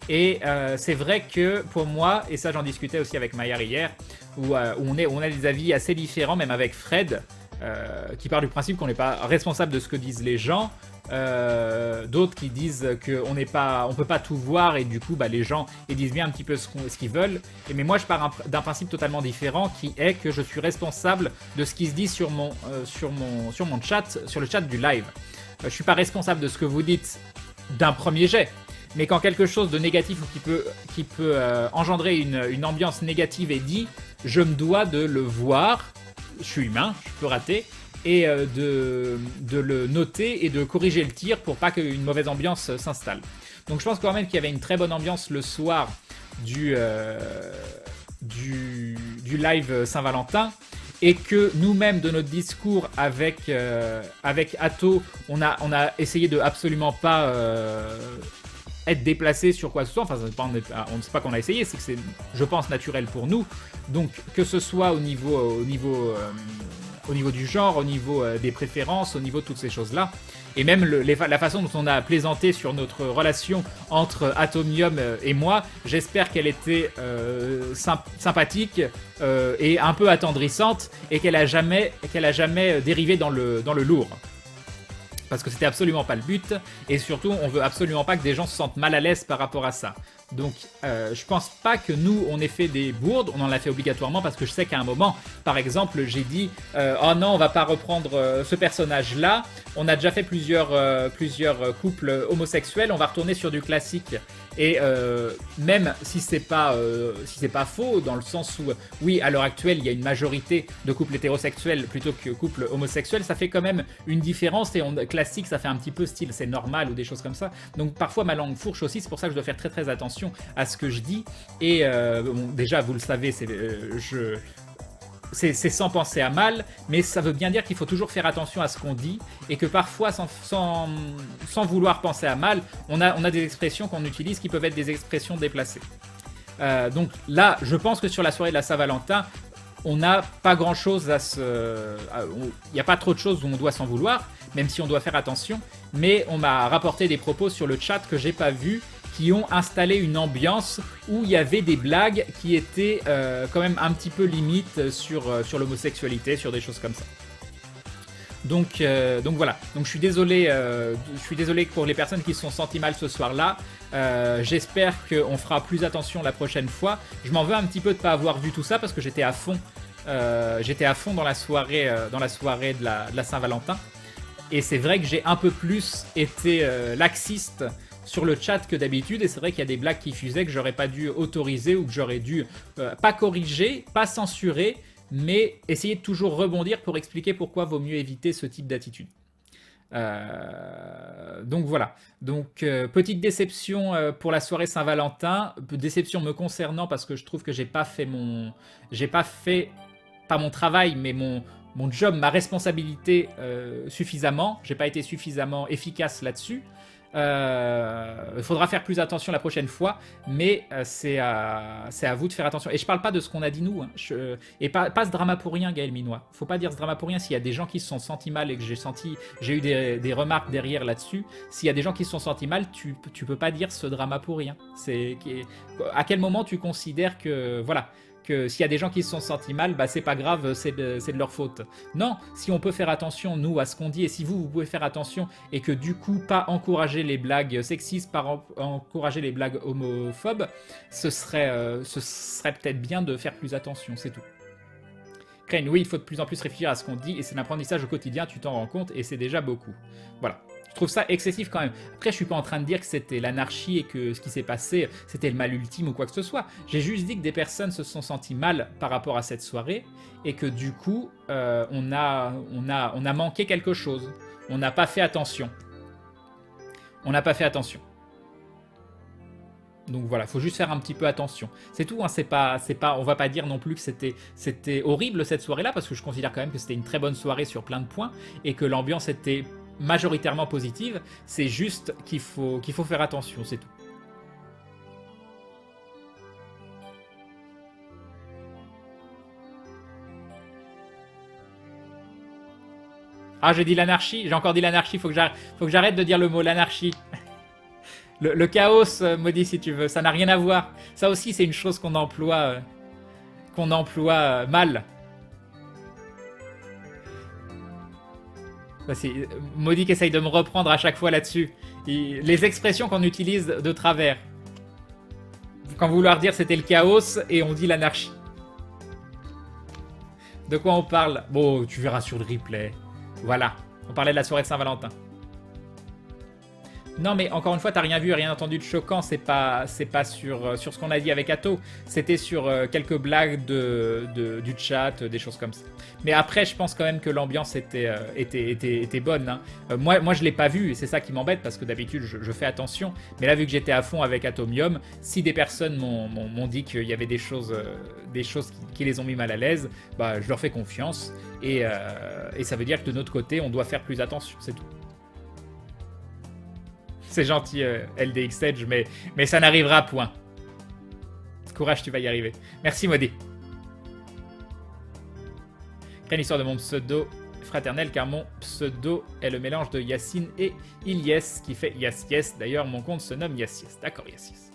Et c'est vrai que pour moi, et ça j'en discutais aussi avec Maillard hier, où on a des avis assez différents, même avec Fred, qui part du principe qu'on n'est pas responsable de ce que disent les gens. D'autres qui disent qu'on peut pas tout voir et du coup les gens ils disent bien un petit peu ce qu'ils veulent. Mais moi je pars d'un principe totalement différent qui est que je suis responsable de ce qui se dit sur mon chat, sur le chat du live. Je suis pas responsable de ce que vous dites d'un premier jet. Mais quand quelque chose de négatif ou qui peut engendrer une ambiance négative est dit, je me dois de le voir. Je suis humain, je peux rater. Et de le noter et de corriger le tir pour pas qu'une mauvaise ambiance s'installe. Donc je pense quand même qu'il y avait une très bonne ambiance le soir du live Saint-Valentin et que nous-mêmes de notre discours avec Atto, on a essayé de absolument pas être déplacé sur quoi que ce soit. Enfin, on ne sait pas qu'on a essayé, c'est que c'est, je pense, naturel pour nous. Donc que ce soit au niveau du genre, au niveau des préférences, au niveau de toutes ces choses-là. Et même la façon dont on a plaisanté sur notre relation entre Atomium et moi, j'espère qu'elle était sympathique et un peu attendrissante et qu'elle a jamais dérivé dans le lourd. Parce que c'était absolument pas le but, et surtout on veut absolument pas que des gens se sentent mal à l'aise par rapport à ça. Donc je pense pas que nous on ait fait des bourdes, on en a fait obligatoirement parce que je sais qu'à un moment, par exemple, j'ai dit oh non, on va pas reprendre ce personnage là, on a déjà fait plusieurs couples homosexuels, on va retourner sur du classique. Et même si c'est pas faux, dans le sens où oui, à l'heure actuelle il y a une majorité de couples hétérosexuels plutôt que couples homosexuels, ça fait quand même une différence. Et classique, ça fait un petit peu style c'est normal ou des choses comme ça. Donc parfois ma langue fourche aussi, c'est pour ça que je dois faire très très attention à ce que je dis. Et bon, déjà vous le savez, c'est sans penser à mal, mais ça veut bien dire qu'il faut toujours faire attention à ce qu'on dit et que parfois, sans vouloir penser à mal, on a des expressions qu'on utilise qui peuvent être des expressions déplacées. Donc là, je pense que sur la soirée de la Saint-Valentin, on n'a pas grand-chose il n'y a pas trop de choses où on doit s'en vouloir, même si on doit faire attention, mais on m'a rapporté des propos sur le chat que j'ai pas vus, qui ont installé une ambiance où il y avait des blagues qui étaient quand même un petit peu limite sur l'homosexualité, sur des choses comme ça. Donc voilà. Donc je suis désolé pour les personnes qui se sont senties mal ce soir-là. J'espère qu'on fera plus attention la prochaine fois. Je m'en veux un petit peu de pas avoir vu tout ça parce que j'étais à fond. J'étais à fond dans la soirée de la Saint-Valentin. Et c'est vrai que j'ai un peu plus été laxiste sur le chat que d'habitude. Et c'est vrai qu'il y a des blagues qui fusaient que j'aurais pas dû autoriser ou que j'aurais dû pas corriger, pas censurer, mais essayer de toujours rebondir pour expliquer pourquoi vaut mieux éviter ce type d'attitude. Donc voilà. Donc petite déception pour la soirée Saint-Valentin, déception me concernant parce que je trouve que j'ai pas fait pas mon travail, mais mon job, ma responsabilité suffisamment. J'ai pas été suffisamment efficace là-dessus. Il faudra faire plus attention la prochaine fois, mais c'est à vous de faire attention. Et je parle pas de ce qu'on a dit nous, hein. Et pas ce drama pour rien, Gaël Minois. Faut pas dire ce drama pour rien. S'il y a des gens qui se sont sentis mal et que j'ai eu des remarques derrière là-dessus, s'il y a des gens qui se sont sentis mal, tu peux pas dire ce drama pour rien. À quel moment tu considères que voilà, que s'il y a des gens qui se sont sentis mal, bah c'est pas grave, c'est de leur faute. Non, si on peut faire attention, nous, à ce qu'on dit, et si vous pouvez faire attention, et que du coup, pas encourager les blagues sexistes, pas encourager les blagues homophobes, ce serait peut-être bien de faire plus attention, c'est tout. Crane, oui, il faut de plus en plus réfléchir à ce qu'on dit, et c'est l'apprentissage au quotidien, tu t'en rends compte, et c'est déjà beaucoup. Voilà. Je trouve ça excessif quand même. Après, je suis pas en train de dire que c'était l'anarchie et que ce qui s'est passé, c'était le mal ultime ou quoi que ce soit. J'ai juste dit que des personnes se sont senties mal par rapport à cette soirée et que du coup, on a manqué quelque chose. On n'a pas fait attention. On n'a pas fait attention. Donc voilà, faut juste faire un petit peu attention. C'est tout, hein, on va pas dire non plus que c'était horrible cette soirée-là, parce que je considère quand même que c'était une très bonne soirée sur plein de points et que l'ambiance était majoritairement positive. C'est juste qu'il faut faire attention, c'est tout. Ah, j'ai dit l'anarchie, j'ai encore dit l'anarchie, faut que j'arrête de dire le mot l'anarchie. Le chaos, maudit si tu veux, ça n'a rien à voir. Ça aussi, c'est une chose qu'on emploie mal. Maudit qui essaye de me reprendre à chaque fois là-dessus. Les expressions qu'on utilise de travers. Quand vouloir dire c'était le chaos et on dit l'anarchie. De quoi on parle? Bon, tu verras sur le replay. Voilà, on parlait de la soirée de Saint-Valentin. Non, mais encore une fois, t'as rien vu et rien entendu de choquant. C'est pas sur ce qu'on a dit avec Atto. C'était sur quelques blagues du chat, des choses comme ça. Mais après, je pense quand même que l'ambiance était bonne. Hein. Moi, je l'ai pas vu et c'est ça qui m'embête parce que d'habitude, je fais attention. Mais là, vu que j'étais à fond avec Atomium, si des personnes m'ont dit qu'il y avait des choses qui les ont mis mal à l'aise, bah, je leur fais confiance. Et ça veut dire que de notre côté, on doit faire plus attention. C'est tout. C'est gentil, LDX Edge, mais ça n'arrivera à point. Courage, tu vas y arriver. Merci, Maudit. Quelle histoire de mon pseudo fraternel, car mon pseudo est le mélange de Yacine et Ilyes, qui fait Yassies. D'ailleurs, mon compte se nomme Yassies. D'accord, Yassies.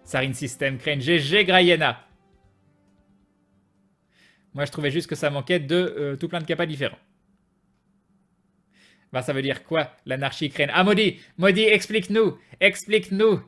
Sarine System, Crane, GG, Grayena. Moi, je trouvais juste que ça manquait de tout plein de capas différents. Bah, ça veut dire quoi, l'anarchie Crane? Ah, Maudit, explique-nous. Explique-nous.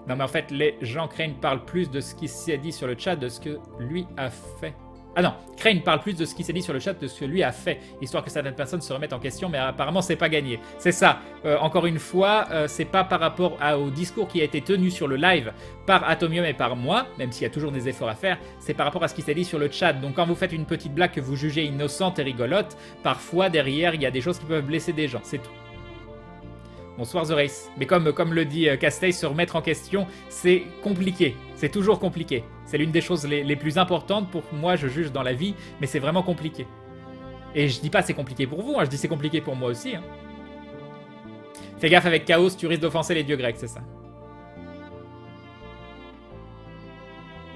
Non, mais en fait, les gens Crane parlent plus de ce qui s'est dit sur le chat de ce que lui a fait. Ah non, Crane parle plus de ce qui s'est dit sur le chat de ce que lui a fait, histoire que certaines personnes se remettent en question, mais apparemment, c'est pas gagné. C'est ça. Encore une fois, c'est pas par rapport au discours qui a été tenu sur le live par Atomium et par moi, même s'il y a toujours des efforts à faire, c'est par rapport à ce qui s'est dit sur le chat. Donc quand vous faites une petite blague que vous jugez innocente et rigolote, parfois, derrière, il y a des choses qui peuvent blesser des gens. C'est tout. Bonsoir The Race. Mais comme le dit Castell, se remettre en question, c'est compliqué. C'est toujours compliqué. C'est l'une des choses les plus importantes pour moi, je juge dans la vie, mais c'est vraiment compliqué. Et je dis pas c'est compliqué pour vous, hein, je dis c'est compliqué pour moi aussi. Hein. Fais gaffe avec Chaos, tu risques d'offenser les dieux grecs, c'est ça.